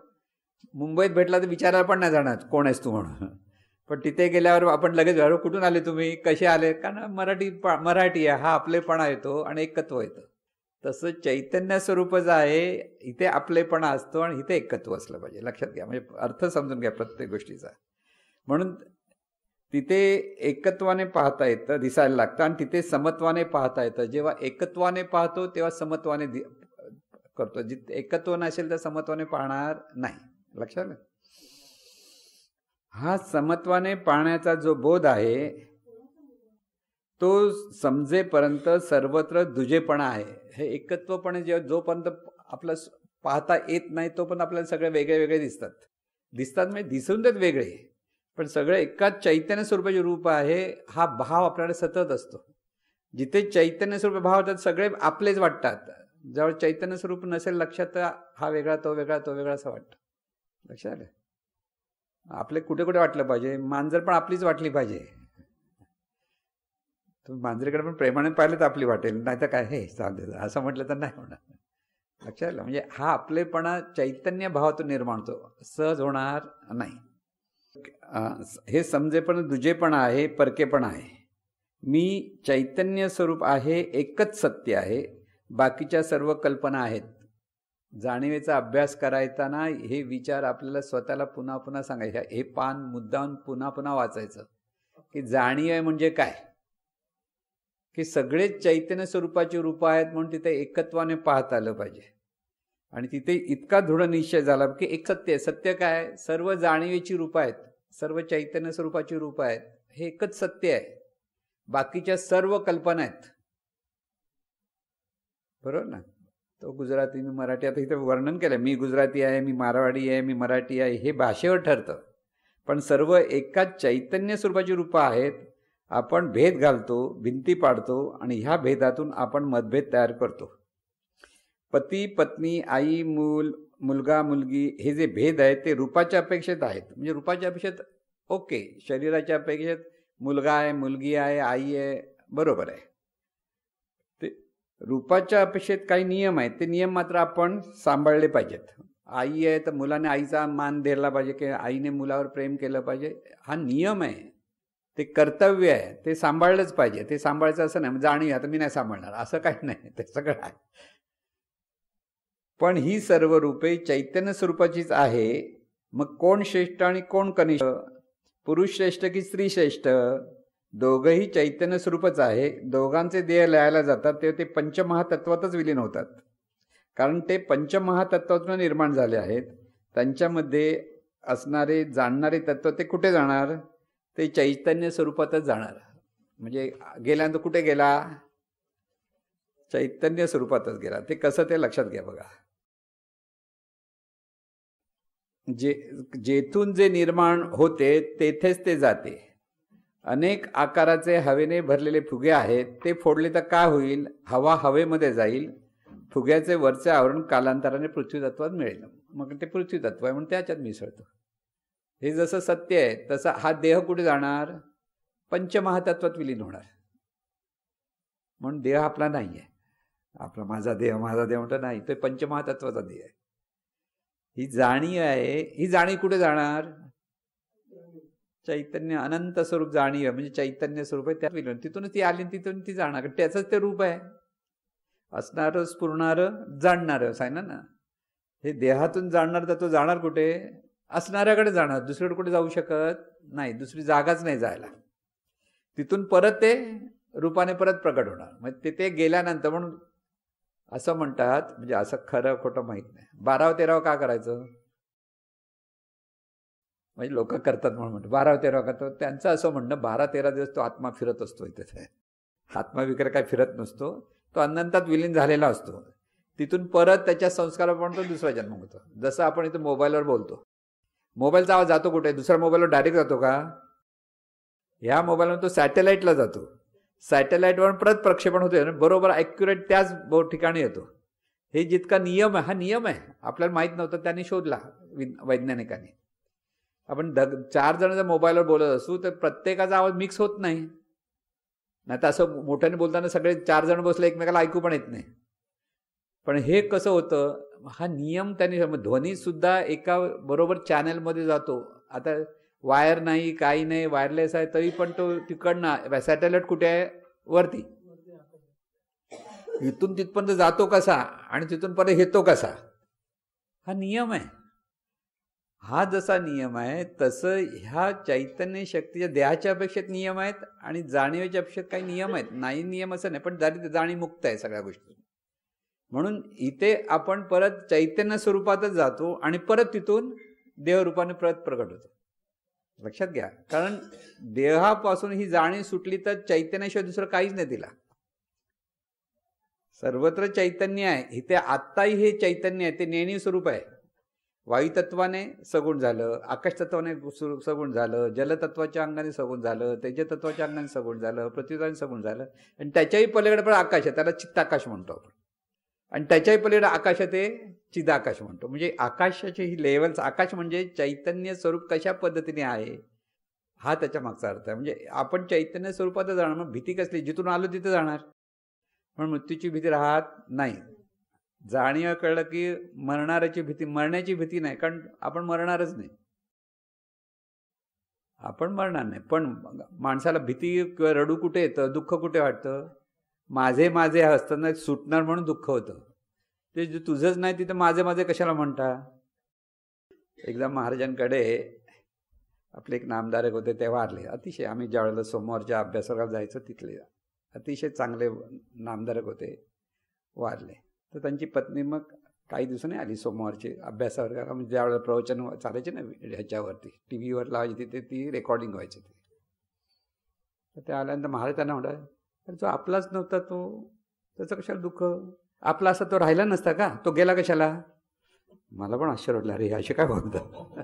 मुंबईत भेटला तर विचारायला पण नाही जाणार कोण आहेस तू म्हणून, पण तिथे गेल्यावर आपण लगेच कुठून आले तुम्ही, कसे आले, कारण मराठी आहे हा आपलेपणा येतो आणि एकत्व येतं. तसं चैतन्य स्वरूपच आहे, इथे आपलेपणा असतो आणि इथे एकत्व असलं पाहिजे. लक्षात घ्या, म्हणजे अर्थ समजून घ्या प्रत्येक गोष्टीचा. म्हणून तिथे एकत्वाने पाहता येतं, दिसायला लागतं, आणि तिथे समत्वाने पाहता येतं. जेव्हा एकत्वाने पाहतो तेव्हा समत्वाने करतो. जिथे एकत्व नसेल तर समत्वाने पाहणार नाही. लक्षात? हा समत्वाने पाहण्याचा जो बोध आहे तो समजेपर्यंत सर्वत्र दुजेपणा आहे. हे एकत्वपणे जोपर्यंत आपलं पाहता येत नाही तोपर्यंत आपल्याला सगळे वेगळे वेगळे दिसतात म्हणजे दिसून देत वेगळे, पण सगळे एकाच चैतन्य स्वरूपाचे रूप आहे हा भाव आपल्याला सतत असतो. जिथे चैतन्य स्वरूप भाव होतात सगळे आपलेच वाटतात. जेव्हा चैतन्य स्वरूप नसेल लक्षात तर हा वेगळा तो वेगळा तो वेगळा असं वाटतं. लक्षात आलं? आपले कुठे कुठे वाटलं पाहिजे, मांजर पण आपलीच वाटली पाहिजे. तुम्ही मांजरीकडे पण प्रेमाने पाहिलं तर आपली वाटेल, नाही तर काय हे चालते असं म्हटलं तर नाही होणार. लक्षात आलं? म्हणजे हा आपलेपणा चैतन्य भावातून निर्माण होतो, सहज होणार नाही. हे समजेपण दुजेपणा आहे, परकेपणा आहे. मी चैतन्य स्वरूप आहे, एकच सत्य आहे, बाकीच्या सर्व कल्पना आहेत. जाणीवेचा अभ्यास करायताना हे विचार आपल्याला स्वतःला पुन्हा पुन्हा सांगायचे. हे पान मुद्दाम पुन्हा पुन्हा वाचायचं की जाणीव आहे म्हणजे काय, की सगळे चैतन्य स्वरूपाची रूप आहेत म्हणून तिथे एकत्वाने पाहता आलं पाहिजे. आणि तिथे इतका दृढ निश्चय झाला की एक सत्य आहे. सत्य काय? सर्व जाणीवेची रूप आहेत, सर्व चैतन्य स्वरूपाची रूप आहेत, हे एकच सत्य आहे, बाकीच्या सर्व कल्पना आहेत. बरोबर ना? तो गुजराती मी मराठी, आता इथे वर्णन केलं, मी गुजराती आहे, मी मारवाडी आहे, मी मराठी आहे, हे भाषेवर ठरतं, पण सर्व एकाच चैतन्य स्वरूपाची रूपं आहेत. आपण भेद घालतो, भिंती पाडतो आणि ह्या भेदातून आपण मतभेद तयार करतो. पती पत्नी, आई मूल, मुलगा मुलगी, हे जे भेद आहेत ते रूपाच्या अपेक्षेत आहेत. म्हणजे रूपाच्या अपेक्षेत ओके, शरीराच्या अपेक्षेत मुलगा आहे, मुलगी आहे, आई आहे, बरोबर आहे. ते रूपाच्या अपेक्षेत काही नियम आहेत, ते नियम मात्र आपण सांभाळले पाहिजेत. आई आहे तर मुलाने आईचा मान द्यायला पाहिजे, की आईने मुलावर प्रेम केलं पाहिजे, हा नियम आहे, ते कर्तव्य आहे, ते सांभाळलंच पाहिजे. ते सांभाळायचं असं नाही जाणीव आता मी नाही सांभाळणार असं काही नाही, ते सगळं आहे. पण ही सर्व रूपे चैतन्य स्वरूपाचीच आहे. मग कोण श्रेष्ठ आणि कोण कनिष्ठ, पुरुष श्रेष्ठ की स्त्री श्रेष्ठ? दोघंही चैतन्य स्वरूपच आहे. दोघांचे देह लयाला जातात तेव्हा ते पंचमहातत्वातच विलीन होतात, कारण ते पंचमहातत्वातून निर्माण झाले आहेत. त्यांच्यामध्ये असणारे जाणणारे तत्व ते कुठे जाणार? ते चैतन्य स्वरूपातच जाणार. म्हणजे गेल्यानंतर कुठे गेला? चैतन्य स्वरूपातच गेला. ते कसं ते लक्षात घ्या बघा. जेथून जे निर्माण होते तेथेच ते जाते. अनेक आकाराचे हवेने भरलेले फुगे आहेत, ते फोडले तर काय होईल? हवा हवेमध्ये जाईल, फुग्याचे वरचे आवरण कालांतराने पृथ्वी तत्वात मिळेल, मग ते पृथ्वी तत्व आहे म्हणून त्याच्यात मिसळतं. हे जसं सत्य आहे तसं हा देह कुठे जाणार? पंचमहातत्वात विलीन होणार. म्हणून देह आपला नाही आहे. आपला माझा देह म्हणतो नाही, तो पंचमहातत्वाचा देह आहे. ही जाणीव आहे, ही जाणीव कुठे जाणार? चैतन्य अनंत स्वरूप जाणीव आहे, म्हणजे चैतन्य स्वरूप आहे, त्यात विलीन. तिथूनच ती आली, तिथून ती जाणार, त्याचंच ते रूप आहे. असणारं, स्फुरणारं, जाणणारं सांगितलं ना. हे देहातून जाणणार तर तो जाणार कुठे? असणाऱ्याकडे जाणार, दुसरीकडे कुठे जाऊ शकत नाही, दुसरी जागाच नाही जायला. तिथून परत ते रूपाने परत प्रकट होणार. मग ते गेल्यानंतर म्हणून असं म्हणतात, म्हणजे असं खरं खोटं माहित नाही, 12व-13व का करायचं? म्हणजे लोक करतात म्हणून म्हणतो 12व-13व करतो. त्यांचं असं म्हणणं 12-13 दिवस तो आत्मा फिरत असतो इथे. आत्मा विकार काय फिरत नसतो, तो अनंतात विलीन झालेला असतो. तिथून परत त्याच्या संस्काराप्रमाणे तो दुसरा जन्म होतो. जसं आपण इथं मोबाईलवर बोलतो, मोबाईलचा आवाज जातो कुठे? दुसऱ्या मोबाईलवर डायरेक्ट जातो का? ह्या मोबाईलवर तो सॅटेलाईटला जातो, सॅटेलाईटवर परत प्रक्षेपण होते, बरोबर ॲक्युरेट त्याच ठिकाणी येतो. हे जितका नियम आहे, हा नियम आहे, आपल्याला माहीत नव्हतं, त्यांनी शोधला वैज्ञानिकांनी. आपण 4 जण जर मोबाईलवर बोलत असू तर प्रत्येकाचा आवाज मिक्स होत नाही, नाही तर असं मोठ्याने बोलताना सगळे 4 जण बसले एकमेकाला ऐकू पण येत नाही. पण हे कसं होतं? हा नियम त्यांनी, ध्वनी सुद्धा एका बरोबर चॅनलमध्ये जातो. आता वायर नाही, काही नाही, वायरलेस आहे, तरी पण तो तिकडनं सॅटेलाइट कुठे आहे? वरती. इथून तिथपर्यंत जातो कसा आणि तिथून परत येतो कसा? हा नियम आहे. हा जसा नियम आहे तसं ह्या चैतन्य शक्तीच्या देहाच्या अपेक्षेत नियम आहेत आणि जाणीवेच्या अपेक्षेत काही नियम आहेत. नाही नियम असं नाही, पण जाणीव मुक्त आहे सगळ्या गोष्टी. म्हणून इथे आपण परत चैतन्य स्वरूपातच जातो आणि परत तिथून देवरूपाने परत प्रकट होतो. लक्षात घ्या. कारण देहापासून ही जाणीव सुटली तर चैतन्याशिवाय दुसरं काहीच नाही तिला. सर्वत्र चैतन्य आहे. इथे आत्ताही हे चैतन्य आहे, ते नेणीव स्वरूप आहे. वायुतत्वाने सगुण झालं, आकाशतत्वाने सगुण झालं, जलतत्वाच्या अंगाने सगुण झालं, तेजतत्वाच्या अंगाने सगुण झालं, पृथ्वीतत्वाने सगुण झालं. आणि त्याच्याही पलीकडे पण आकाश आहे, त्याला चित्ताकाश म्हणतो आपण. आणि त्याच्याही पलीकडे आकाश आहे, ते चिदाकाश म्हणतो. म्हणजे आकाशाची ही लेवल्स, आकाश म्हणजे चैतन्य स्वरूप कशा पद्धतीने आहे हा त्याच्या मागचा अर्थ आहे. म्हणजे आपण चैतन्य स्वरूपात जाणार, मग भीती कसली? जिथून आलो तिथे जाणार, पण मृत्यूची भीती राहत नाही. जाणीव कळलं की मरणाऱ्याची भीती, मरण्याची भीती नाही, कारण आपण मरणारच नाही, आपण मरणार नाही. पण माणसाला भीती किंवा रडू कुठे येतं, दुःख कुठे वाटतं? माझे माझे असताना सुटणार म्हणून दुःख होतं. ते जे तुझंच नाही तिथं माझे माझे कशाला म्हणता? एकदा महाराजांकडे आपले एक नामधारक होते, ते वारले. अतिशय, आम्ही ज्यावेळेला सोमवारच्या अभ्यासाला जायचो तिथले अतिशय चांगले नामधारक होते, वारले. तर त्यांची पत्नी मग काही दिवसांनी आली सोमवारची अभ्यासावर. म्हणजे ज्यावेळेला प्रवचन चालायचे ना ह्याच्यावरती, टी व्हीवर लावायची, तिथे ती रेकॉर्डिंग व्हायची. तर ते आल्यानंतर महाराज त्यांना म्हणतात, तर जो आपलाच नव्हता तो, त्याचं कशाला दुःख? आपला असा तो राहिला नसता का? तो गेला कशाला? मला पण आश्चर्य वाटलं, अरे असे काय बोलतात.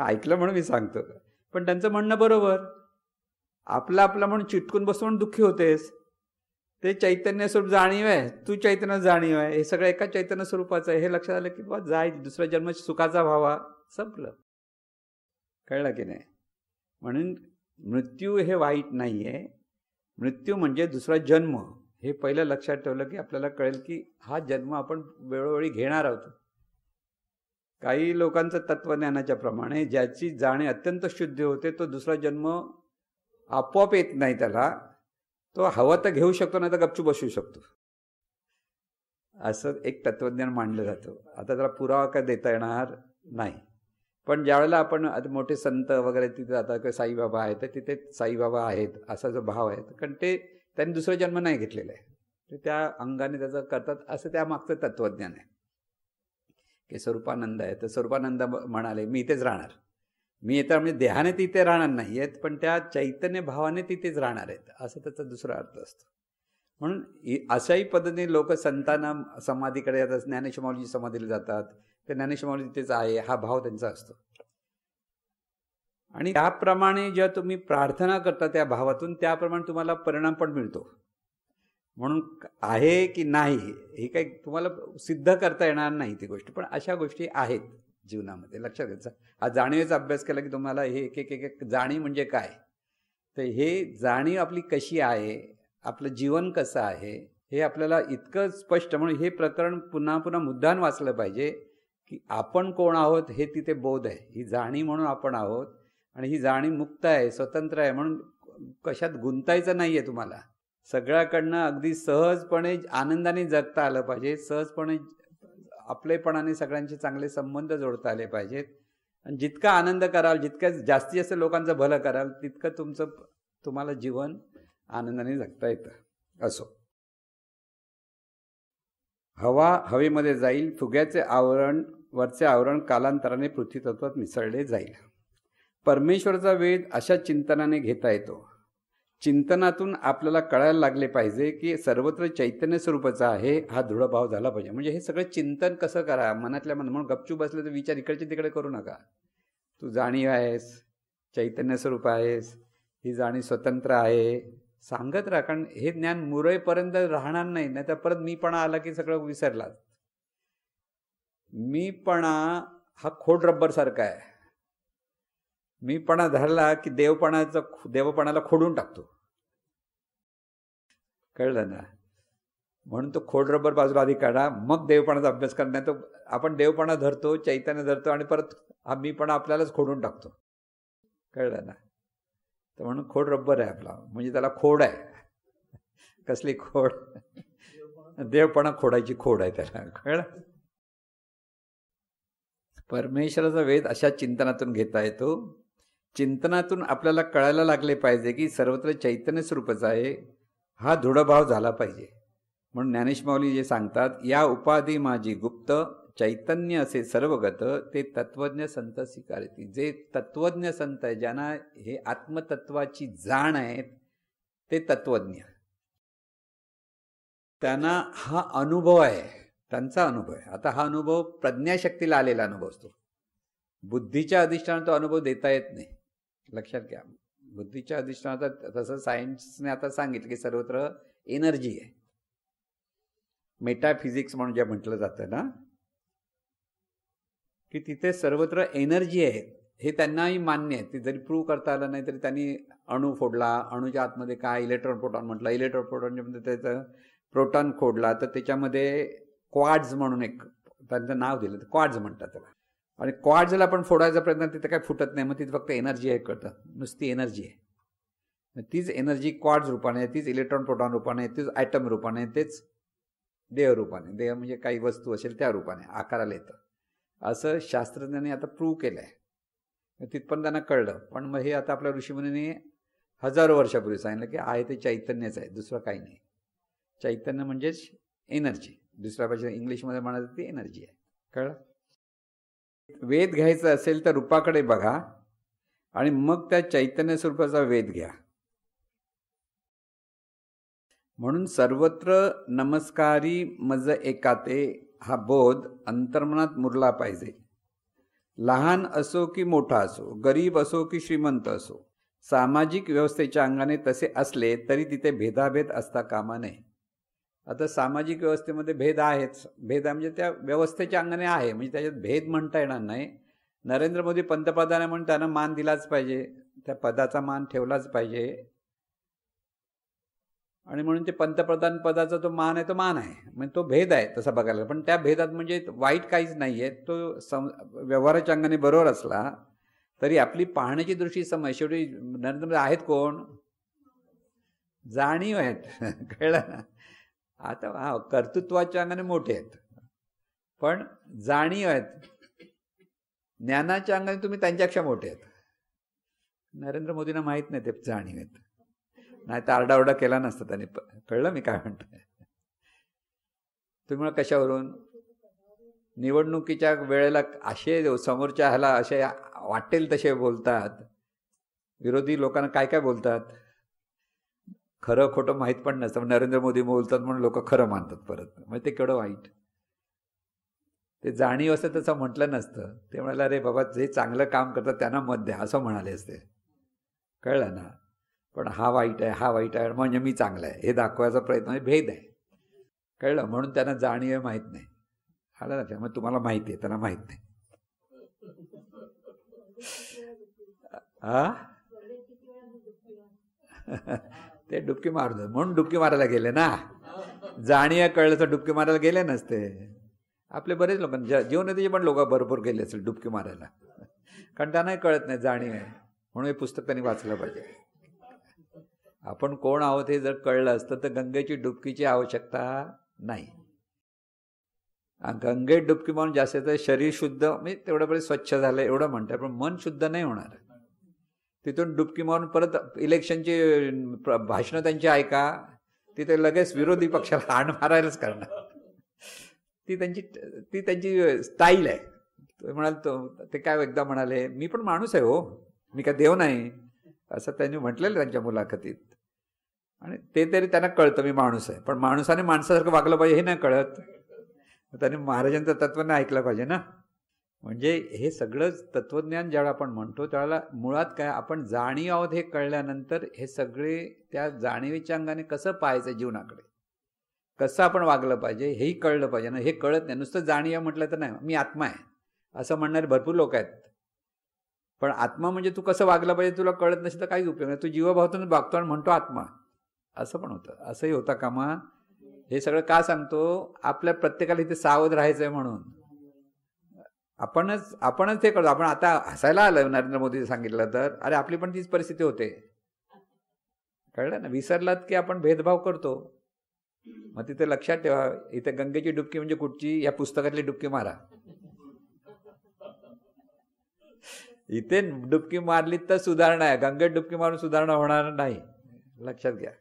ऐकलं म्हणून मी सांगतो. पण त्यांचं म्हणणं बरोबर. आपला आपला म्हणून चिटकून बसतो म्हणून दुःखी होतेस. ते चैतन्य स्वरूप जाणीव आहे, तू चैतन्य जाणीव आहे, हे सगळं एका चैतन्य स्वरूपाचं आहे. हे लक्षात आलं की बा जाईल, दुसरा जन्म सुखाचा व्हावा, संपलं. कळलं की नाही? म्हणून मृत्यू हे वाईट नाही आहे. मृत्यू म्हणजे दुसरा जन्म, हे पहिलं लक्षात ठेवलं की आपल्याला कळेल की हा जन्म आपण वेळोवेळी घेणार आहोत. काही लोकांचं तत्वज्ञानाच्या प्रमाणे ज्याची जाणीव अत्यंत शुद्ध होते, तो दुसरा जन्म आपोआप येत नाही त्याला. तो हवा तर घेऊ शकतो, नाही तर गपचूप बसू शकतो, असं एक तत्वज्ञान मांडलं जातं. आता त्याला पुरावा काय देता येणार नाही. पण ज्यावेळेला आपण आता मोठे संत वगैरे तिथे जातात, किंवा साईबाबा आहेत, तर तिथे साईबाबा आहेत असा जो भाव आहे, कारण ते त्यांनी दुसरा जन्म नाही घेतलेला आहे, ते त्या अंगाने त्याचं करतात, असं त्या मागचं तत्वज्ञान आहे. की स्वरूपानंद आहे, तर स्वरूपानंद म्हणाले मी इथेच राहणार. मी येतं म्हणजे देहाने तिथे राहणार नाही आहेत, पण त्या चैतन्य भावाने तिथेच राहणार आहेत, असं त्याचा दुसरा अर्थ असतो. म्हणून अशाही पद्धतीने लोक संतांना समाधीकडे जातात, ज्ञानेश्वर माऊलीची समाधीला जातात, ते ज्ञानेश्वर माऊली तिथेच आहे हा भाव त्यांचा असतो. आणि त्याप्रमाणे जेव्हा तुम्ही प्रार्थना करता त्या भावातून, त्याप्रमाणे तुम्हाला परिणाम पण मिळतो. म्हणून आहे की नाही हे काही तुम्हाला सिद्ध करता येणार नाही ती गोष्ट, पण अशा गोष्टी आहेत जीवनामध्ये. लक्षात घ्यायचा. हा जाणीवेचा अभ्यास केला की तुम्हाला हे एक जाणीव म्हणजे काय, तर हे जाणीव आपली कशी आहे, आपलं जीवन कसं आहे, हे आपल्याला इतकं स्पष्ट. म्हणून हे प्रकरण पुन्हा पुन्हा मुद्दाम वाचलं पाहिजे की आपण कोण आहोत हे तिथे बोध आहे. ही जाणीव म्हणून आपण आहोत, आणि ही जाणीव मुक्त आहे, स्वतंत्र आहे, म्हणून कशात गुंतायचं नाही आहे तुम्हाला. सगळ्याकडनं अगदी सहजपणे आनंदाने जगता आलं पाहिजे, सहजपणे आपलेपणाने सगळ्यांचे चांगले संबंध जोडता आले पाहिजेत. आणि जितका आनंद कराल, जितक्या जास्तीत जास्त लोकांचं भलं कराल, तितकं तुम्हाला जीवन आनंदाने जगता येतं. असो, हवा हवेमध्ये जाईल, फुग्याचे आवरण वरचे आवरण कालांतराने पृथ्वी तत्वात मिसळले जाईल. परमेश्वराचा वेध अशा चिंतनाने घेता येतो. चिंतनातून आपल्याला कळायला लागले पाहिजे की सर्वत्र चैतन्य स्वरूपाचा आहे, हा दृढभाव झाला पाहिजे. म्हणजे हे सगळं चिंतन कसं करा, मनातल्या मन. म्हणून गपचूप बसले तर विचार इकडचे तिकडे करू नका. तू जाणीव आहेस, चैतन्य स्वरूप आहेस, ही जाणीव स्वतंत्र आहे, सांगत राहा. कारण हे ज्ञान मुरईपर्यंत राहणार नाही, नाही तर परत मीपणा आला की सगळं विसरला. मीपणा हा खोड रब्बर सारखा आहे. मीपणा धरला की देवपणाला खोडून टाकतो. कळलं ना? म्हणून तो खोड रब्बर बाजूला आधी काढा, मग देवपणाचा अभ्यास करणार. तो आपण देवपणा धरतो, चैतन्य धरतो, आणि परत हा मीपणा आपल्यालाच खोडून टाकतो. कळलं ना? तर म्हणून खोड रब्बर आहे आपला, म्हणजे त्याला खोड आहे. कसली खोड? देवपणा खोडायची खोड आहे त्याला. कळलं? परमेश्वराचा वेध अशा चिंतनातून घेता येतो. चिंतनातून आपल्याला कळायला लागले पाहिजे की सर्वत्र चैतन्य स्वरूपाचा आहे, हा दृढभाव झाला पाहिजे. म्हणून ज्ञानेश्वर माऊली जे सांगतात, या उपाधी माझी गुप्त, चैतन्य असे सर्वगत ते तत्वज्ञ संत स्वीकारती. जे तत्वज्ञ संत आहे, ज्यांना हे आत्मतत्वाची जाण आहे, ते तत्वज्ञ. त्यांना हा अनुभव आहे, त्यांचा अनुभव आहे. आता हा अनुभव प्रज्ञाशक्तीला आलेला अनुभव असतो. बुद्धीच्या अधिष्ठानात तो अनुभव देता येत नाही, लक्षात घ्या. बुद्धीच्या अधिष्ठानात तसं सायन्सने आता सांगितलं की सर्वत्र एनर्जी आहे. मेटाफिजिक्स म्हणून जे म्हटलं जातं ना, की तिथे सर्वत्र एनर्जी आहे, हे त्यांनाही मान्य आहे. ते जरी प्रूव्ह करता आलं नाही तरी त्यांनी अणू फोडला, अणूच्या आतमध्ये काय इलेक्ट्रॉन प्रोटॉन म्हटलं, इलेक्ट्रॉन प्रोटॉनच्या मध्ये त्याचं प्रोटॉन खोडला तर त्याच्यामध्ये क्वाड्स म्हणून एक त्यांचं नाव दिलं, तर क्वाड्स म्हणतात त्याला. आणि क्वाड्सला पण फोडायचा प्रयत्न, तिथे काय फुटत नाही, मग तिथे फक्त एनर्जी आहे कळतं, नुसती एनर्जी आहे. तीच एनर्जी क्वाड्स रूपाने आहे, तीच इलेक्ट्रॉन प्रोटॉन रूपाने आहे, तीच ॲटम रूपाने आहे, तेच देह रूपाने, देह म्हणजे काही वस्तू असेल त्या रूपाने आकाराला येतं, असं शास्त्रज्ञांनी आता प्रूव्ह केलं आहे. तिथपर्यंत त्यांना कळलं. पण मग हे आता आपल्या ऋषीमुनींनी हजारो वर्षापूर्वी सांगितलं की आहे ते चैतन्यच आहे, दुसरं काही नाही. चैतन्य म्हणजेच एनर्जी, दुसऱ्या भाषेत इंग्लिशमध्ये म्हणायचं ती एनर्जी आहे. कळलं? वेद घ्यायचं असेल तर रूपाकडे बघा आणि मग त्या चैतन्य स्वरूपाचा वेद घ्या. म्हणून सर्वत्र नमस्कारी मज एकाते हा बोध अंतर्मनात मुरला पाहिजे. लहान असो की मोठा असो, गरीब असो की श्रीमंत असो, सामाजिक व्यवस्थेच्या अंगाने तसे असले तरी तिथे भेदाभेद असता कामा नये. आता सामाजिक व्यवस्थेमध्ये भेद आहेच, भेद म्हणजे त्या व्यवस्थेच्या अंगाने आहे, म्हणजे त्याच्यात भेद म्हणता येणार नाही. नरेंद्र मोदी पंतप्रधान आहे म्हणून त्यांना मान दिलाच पाहिजे, त्या पदाचा मान ठेवलाच पाहिजे, आणि म्हणून ते पंतप्रधान पदाचा तो मान आहे, तो मान आहे, म्हणजे तो भेद आहे तसा बघायला. पण त्या भेदात म्हणजे वाईट काहीच नाही आहे, तो व्यवहाराच्या अंगाने बरोबर असला तरी आपली पाहण्याची दृष्टी समज. शेवटी नरेंद्र मोदी आहेत कोण? जाणीव आहेत. कळलं ना? आता हा कर्तृत्वाच्या अंगाने मोठे आहेत, पण जाणीव आहेत, ज्ञानाच्या अंगाने तुम्ही त्यांच्यापेक्षा मोठे आहेत. नरेंद्र मोदींना माहीत नाही ते जाणीव आहेत, नाही तर आरडाओरडा केला नसता त्यांनी. कळलं मी काय म्हणतोय? तुम्ही कशावरून निवडणुकीच्या वेळेला असे समोरच्या ह्याला असे वाटेल तसे बोलतात, विरोधी लोकांना काय काय बोलतात, खरं खोटं माहीत पण नसतं. नरेंद्र मोदी बोलतात म्हणून लोक खरं मानतात परत, म्हणजे ते केवढं वाईट. ते जाणीव असतं तसं म्हटलं नसतं. ते म्हणाले अरे बाबा जे चांगलं काम करतात त्यांना मत द्या असं म्हणाले असते. कळलं ना? पण हा वाईट आहे, हा वाईट आहे म्हणजे मी चांगला आहे हे दाखवायचा प्रयत्न म्हणजे भेद आहे. कळलं? म्हणून त्यांना जाणीव माहीत नाही. आलं ना? मग तुम्हाला माहिती आहे, त्यांना माहीत नाही. ते डुबकी मारत म्हणून डुबकी मारायला गेले ना. जाणीव कळलं तर डुबकी मारायला गेले नसते. आपले बरेच लोक जीवनदीचे पण लोक भरपूर गेले असेल डुबकी मारायला, कारण त्यांनाही कळत नाही जाणीव आहे. म्हणून हे पुस्तक त्यांनी वाचलं पाहिजे. आपण कोण आहोत हे जर कळलं असतं तर गंगेची डुबकीची आवश्यकता नाही. गंगेत डुबकी मारून जास्त तर शरीर शुद्ध म्हणजे तेवढं बरे स्वच्छ झालं एवढं म्हणतात, पण मन शुद्ध नाही होणार. तिथून डुबकी मारून परत इलेक्शनची भाषणं त्यांची ऐका, तिथे लगेच विरोधी पक्षाला हाण मारायलाच करणार. ती त्यांची स्टाईल आहे. म्हणाल ते काय एकदा म्हणाले, मी पण माणूस आहे हो, मी काय देव नाही, असं त्यांनी म्हटलेलं त्यांच्या मुलाखतीत. आणि ते तरी त्यांना कळतं मी माणूस आहे, पण माणसाने माणसासारखं वागलं पाहिजे हे नाही कळत. त्यांनी महाराजांचं तत्त्वज्ञान ऐकलं पाहिजे ना. म्हणजे हे सगळं तत्त्वज्ञान ज्यावेळेला आपण म्हणतो त्यावेळेला मुळात काय, आपण जाणीव आहोत हे कळल्यानंतर हे सगळे त्या जाणीवेच्या अंगाने कसं पाहायचं, जीवनाकडे कसं आपण वागलं पाहिजे हेही कळलं पाहिजे ना. हे कळत नाही. नुसतं जाणीव म्हटलं तर नाही, मी आत्मा आहे असं म्हणणारे भरपूर लोक आहेत. पण आत्मा म्हणजे तू कसं वागलं पाहिजे तुला कळत नसेल तर काही उपयोग नाही. तू जीवभावातून वागतो आणि म्हणतो आत्मा, असं पण होतं. असंही होता कामा. हे सगळं का सांगतो? आपल्या प्रत्येकाला इथे सावध राहायचंय म्हणून. आपणच हे करतो. आपण आता हसायला आलं नरेंद्र मोदी सांगितलं तर, अरे आपली पण तीच परिस्थिती होते. कळलं ना? विसरलात की आपण भेदभाव करतो. मग तिथे लक्षात ठेवा, इथे गंगेची डुबकी म्हणजे कुठची? या पुस्तकातली डुबकी मारा. इथे डुबकी मारली तर सुधारणा आहे, गंगेत डुबकी मारून सुधारणा होणार नाही, लक्षात घ्या.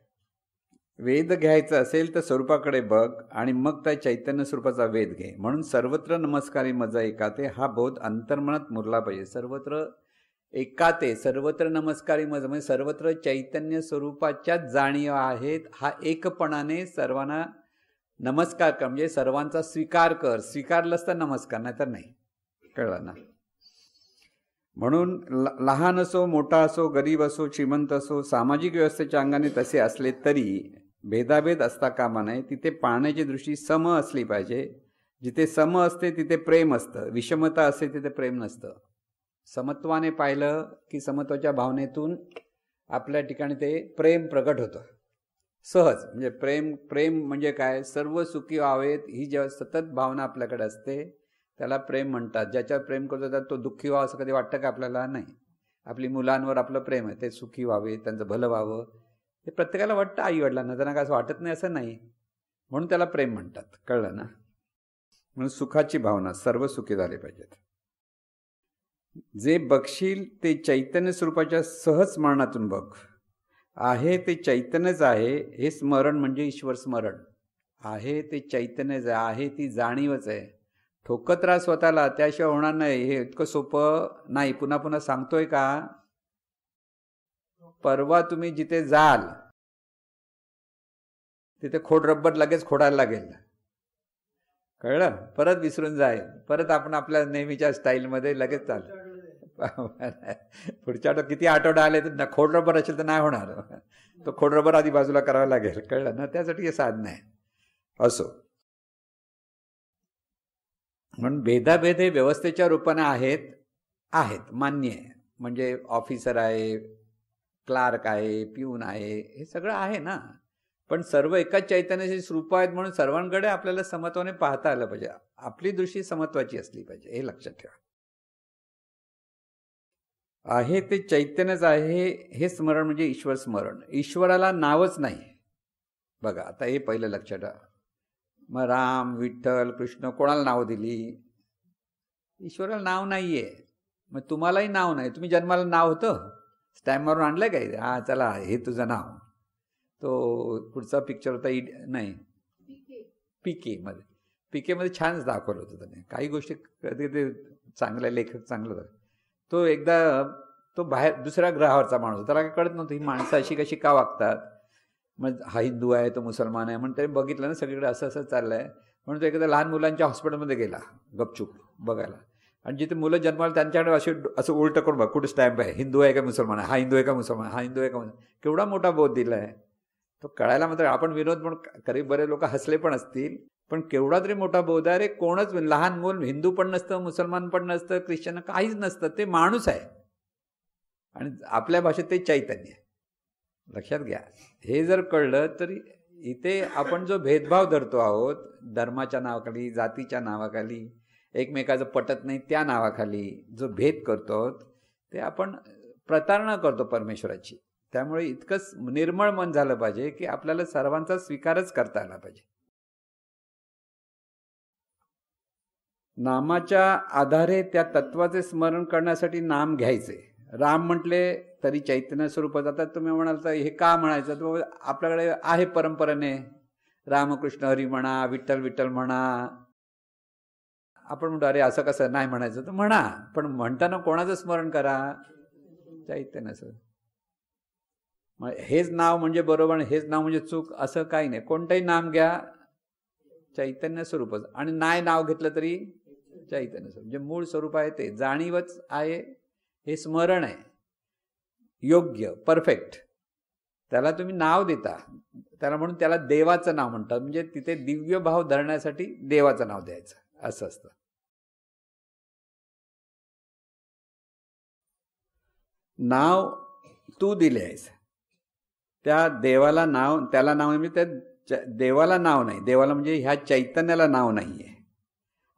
वेद घ्यायचा असेल तर स्वरूपाकडे बघ आणि मग त्या चैतन्य स्वरूपाचा वेद घे. म्हणून सर्वत्र नमस्कारी मज एकाते हा बोध अंतर्मनात मुरला पाहिजे. सर्वत्र एकाते, सर्वत्र नमस्कारी मज म्हणजे सर्वत्र चैतन्य स्वरूपाच्याच जाणीव आहेत. हा एकपणाने सर्वांना नमस्कार कर, म्हणजे सर्वांचा स्वीकार कर. स्वीकारलंच तर नमस्कार, नाही तर नाही. कळलं ना? म्हणून लहान असो, मोठा असो, गरीब असो, श्रीमंत असो, सामाजिक व्यवस्थेच्या अंगाने तसे असले तरी भेदाभेद असता कामा नये. तिथे पाहण्याची दृष्टी सम असली पाहिजे. जिथे सम असते तिथे प्रेम असतं, विषमता असते तिथे प्रेम नसतं. समत्वाने पाहिलं की समत्वाच्या भावनेतून आपल्या ठिकाणी ते प्रेम प्रगट होतं सहज. म्हणजे प्रेम म्हणजे काय? सर्व सुखी व्हावेत ही जेव्हा सतत भावना आपल्याकडे असते त्याला प्रेम म्हणतात. ज्याच्यावर प्रेम करतो तो दुःखी व्हावं असं कधी वाटतं का आपल्याला? नाही. आपली मुलांवर आपलं प्रेम आहे, ते सुखी व्हावे, त्यांचं भलं व्हावं हे प्रत्येकाला वाटतं. आई वडिलांना त्यांना काय असं वाटत नाही असं नाही, म्हणून त्याला प्रेम म्हणतात. कळलं ना? म्हणून सुखाची भावना, सर्व सुखी झाले पाहिजेत. जे बघशील ते चैतन्य स्वरूपाच्या सहज स्मरणातून बघ. आहे ते चैतन्यच आहे हे स्मरण म्हणजे ईश्वर स्मरण. आहे ते चैतन्यच आहे, ती जाणीवच आहे. ठोकत राहा स्वतःला, त्याशिवाय होणार नाही. हे इतकं सोपं नाही. पुन्हा पुन्हा सांगतोय का? परवा तुम्ही जिथे जाल तिथे खोड रब्बर लगेच खोडायला लागेल. कळलं? परत विसरून जाईल. परत आपण आपल्या नेहमीच्या स्टाईलमध्ये लगेच चाल. पुढच्या आठवड्यात किती आठवडे आले तर खोड रबर असेल तर नाही होणार. तो खोड रबर आधी बाजूला करावा लागेल. कळलं ना? त्यासाठी हे साधन आहे. असो, म्हणून भेदाभेद हे व्यवस्थेच्या रूपाने आहेत मान्य आहे. म्हणजे ऑफिसर आहे, क्लार्क आहे, पिऊन आहे, हे सगळं आहे ना. पण सर्व एकाच चैतन्याचे स्वरूप आहेत म्हणून सर्वांकडे आपल्याला समत्वाने पाहता आलं पाहिजे. आपली दृष्टी समत्वाची असली पाहिजे, हे लक्षात ठेवा. आहे ते चैतन्यच आहे हे स्मरण म्हणजे ईश्वर स्मरण. ईश्वराला नावच नाही. बघा आता हे पहिलं लक्षात ठेवा. मग राम, विठ्ठल, कृष्ण कोणाला नाव दिली? ईश्वराला नाव नाहीये. मग तुम्हालाही नाव नाही. तुम्ही जन्माला नाव होतं, स्टॅम्प मारून आणलंय काय? हा चला हे तुझं नाव. तो पुढचा पिक्चर होता नाही पीके मध्ये छानच दाखवलं होतं त्याने. काही गोष्टी कधी कधी चांगल्या लेखक चांगलं होतं. तो एकदा तो बाहेर दुसऱ्या ग्रहावरचा माणूस होता. त्याला काय कळत नव्हतं ही माणसं अशी कशी का वागतात. मग हा हिंदू आहे, तो मुसलमान आहे म्हणून त्याने बघितलं ना सगळीकडे असं असं चाललंय. म्हणून तो एकदा लहान मुलांच्या हॉस्पिटलमध्ये गेला गपचूप बघायला. आणि जिथे मुलं जन्माला त्यांच्याकडे असं उलटं करून बघ कुठे स्टॅम्प आहे, हिंदू आहे का मुसलमान आहे, हा हिंदू आहे का मुसलमान, हा हिंदू आहे का मुसलमान. केवढा मोठा बोध दिला आहे तो कळायला. मात्र आपण विनोद म्हणून कधी बरे लोक हसले पण असतील, पण केवढा तरी मोठा बोध आहे. रे कोणच लहान मूल हिंदू पण नसतं, मुसलमान पण नसतं, ख्रिश्चन काहीच नसतं, ते माणूस आहे. आणि आपल्या भाषेत ते चैतन्य आहे. लक्षात घ्या. हे जर कळलं तर इथे आपण जो भेदभाव धरतो आहोत धर्माच्या नावाखाली, जातीच्या नावाखाली, एकमेकाचं पटत नाही त्या नावाखाली जो भेद करतो आहोत ते आपण प्रतारणा करतो परमेश्वराची. त्यामुळे इतकंच निर्मळ मन झालं पाहिजे की आपल्याला सर्वांचा स्वीकारच करता आला पाहिजे. नामाच्या आधारे त्या तत्वाचे स्मरण करण्यासाठी नाम घ्यायचे. राम म्हटले तरी चैतन्य स्वरूपात. आता तुम्ही म्हणाल तर हे का म्हणायचं? तर आपल्याकडे आहे परंपरेने रामकृष्ण हरी म्हणा, विठ्ठल विठ्ठल म्हणा. आपण म्हणतो अरे असं कसं नाही म्हणायचं, तर म्हणा, पण म्हणताना कोणाचं स्मरण करा? चैतन्याचं. हेच नाव म्हणजे बरोबर आणि हेच नाव म्हणजे चूक असं काही नाही. कोणतंही नाम घ्या चैतन्य स्वरूपच. आणि नाही नाव घेतलं तरी चैतन्य स्वरूप, म्हणजे मूळ स्वरूप आहे ते जाणीवच आहे. हे स्मरण आहे योग्य, परफेक्ट. त्याला तुम्ही नाव देता, त्याला म्हणून त्याला देवाचं नाव म्हणतात. म्हणजे तिथे दिव्य भाव धरण्यासाठी देवाचं नाव द्यायचं असं असतं. नाव तू दिले आहेस त्या देवाला नाव, त्याला नाव म्हणजे त्या देवाला नाव नाही. देवाला म्हणजे ह्या चैतन्याला नाव नाहीये.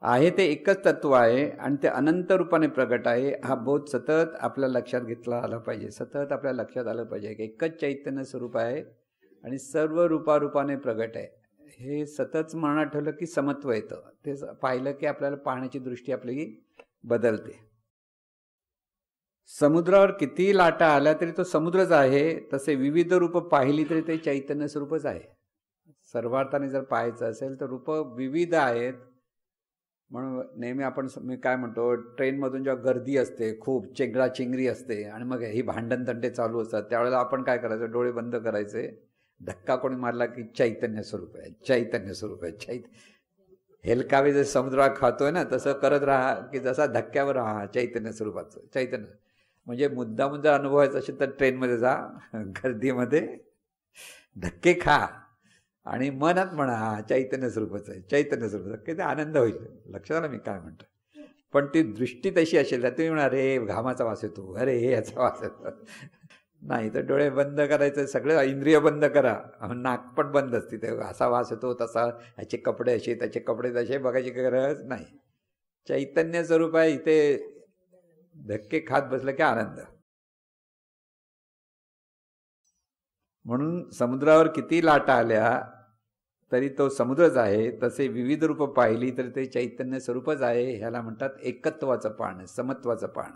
आहे ते एकच तत्व आहे आणि ते अनंत रूपाने प्रगट आहे. हा बोध सतत आपल्या लक्षात घेतला आला पाहिजे. सतत आपल्या लक्षात आलं पाहिजे की एकच चैतन्य स्वरूप आहे आणि सर्व रूपारूपाने प्रगट आहे. हे सतत मनात ठेवलं की समत्व येतं. ते पाहिलं की आपल्याला पाहण्याची दृष्टी आपली बदलते. समुद्रावर किती लाटा आल्या तरी तो समुद्रच आहे, तसे विविध रूप पाहिली तरी ते चैतन्य स्वरूपच आहे. सर्वार्थाने जर पाहायचं असेल तर रूप विविध आहेत. म्हणून नेहमी आपण मी काय म्हणतो, ट्रेनमधून जेव्हा गर्दी असते, खूप चेंगराचेंगरी असते आणि मग ही भांडणतंटे चालू असतात, त्यावेळेला आपण काय करायचं, डोळे बंद करायचे, धक्का कोणी मारला की चैतन्य स्वरूप आहे, चैतन्य स्वरूप आहे, हेलकावे जर समुद्रात खातोय ना तसं करत राहा, की जसा धक्क्यावर राहा चैतन्य स्वरूपाचं. चैतन्य म्हणजे मुद्दा अनुभवायचा असेल तर ट्रेनमध्ये जा, गर्दीमध्ये धक्के खा आणि मनात म्हणा चैतन्य स्वरूपाचं आहे, चैतन्य स्वरूपाचं, किती आनंद होईल. लक्षात आलं मी काय म्हणतो. पण ती दृष्टी तशी असेल तर तुम्ही म्हणा अरे घामाचा वास येतो, अरे हे याचा वास येतो. नाही तर डोळे बंद करायचे, सगळे इंद्रिय बंद करा, नाक पण बंद असते, ते असा वास येतो तसा, ह्याचे कपडे असे त्याचे कपडे तसे बघायची गरज नाही. चैतन्य स्वरूप आहे, इथे धक्के खात बसलं की आनंद. म्हणून समुद्रावर किती लाटा आल्या तरी तो समुद्रच आहे, तसे विविध रूप पाहिली तरी ते चैतन्य स्वरूपच आहे. ह्याला म्हणतात एकत्वाचं पान, समत्वाचं पान.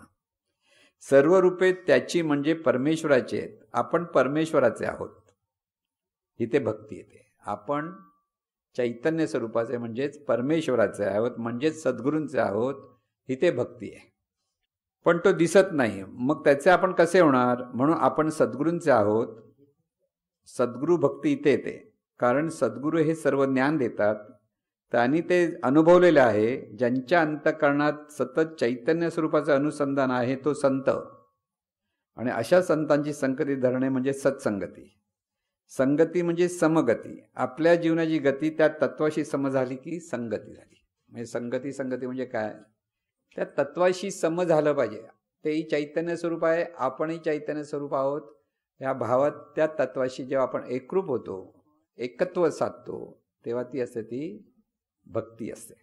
सर्व रूपे त्याची म्हणजे परमेश्वराची आहेत. आपण परमेश्वराचे आहोत, इथे भक्ती येते. आपण चैतन्य स्वरूपाचे म्हणजेच परमेश्वराचे आहोत, म्हणजेच सद्गुरूंचे आहोत, इथे भक्ती आहे. पण तो दिसत नाही, मग त्याचे आपण कसे होणार. म्हणून आपण सद्गुरूंचे आहोत. सद्गुरू भक्ती इथे येते, कारण सद्गुरू हे सर्व ज्ञान देतात, त्यांनी ते अनुभवलेले आहे. ज्यांच्या अंतःकरणात सतत चैतन्य स्वरूपाचं अनुसंधान आहे तो संत, आणि अशा संतांची संगती धरणे म्हणजे सत्संगती. संगती म्हणजे समगती. आपल्या जीवनाची गती त्या तत्वाशी सम झाली की संगती झाली. म्हणजे संगती म्हणजे काय, त्या तत्वाशी सम झालं पाहिजे. तेही चैतन्य स्वरूप आहे, आपणही चैतन्य स्वरूप आहोत. या भावात त्या तत्वाशी जेव्हा आपण एकरूप होतो, एकत्व साधतो, तेव्हा ती असते, ती भक्ती असते.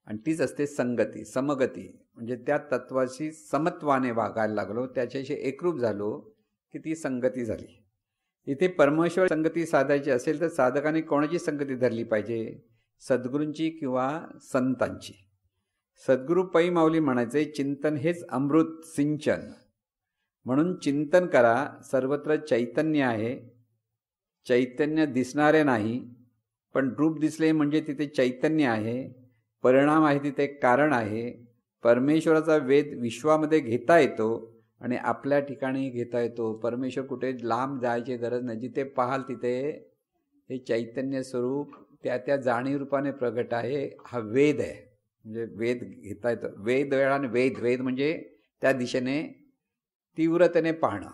आणि तीच असते संगती, समगती. म्हणजे त्या तत्वाशी समत्वाने वागायला लागलो, त्याच्याशी एकरूप झालो की ती संगती झाली. इथे परमेश्वर संगती साधायची असेल तर साधकाने कोणाची संगती धरली पाहिजे, सद्गुरूंची किंवा संतांची. सद्गुरू पै माऊली म्हणायचे, चिंतन हेच अमृत सिंचन. म्हणून चिंतन करा. सर्वत्र चैतन्य आहे, चैतन्य दिसणारे नाही, पण रूप दिसले म्हणजे तिथे चैतन्य आहे, परिणाम आहे, तिथे कारण आहे. परमेश्वराचा वेध विश्वामध्ये घेता येतो आणि आपल्या ठिकाणी घेता येतो. परमेश्वर कुठे लांब जायची गरज नाही, जिथे पाहाल तिथे हे चैतन्य स्वरूप त्या जाणीव रूपाने प्रगट आहे. हा वेद आहे, म्हणजे वेद घेता येतं. वेद आणि वेद म्हणजे त्या दिशेने तीव्रतेने पाहणं.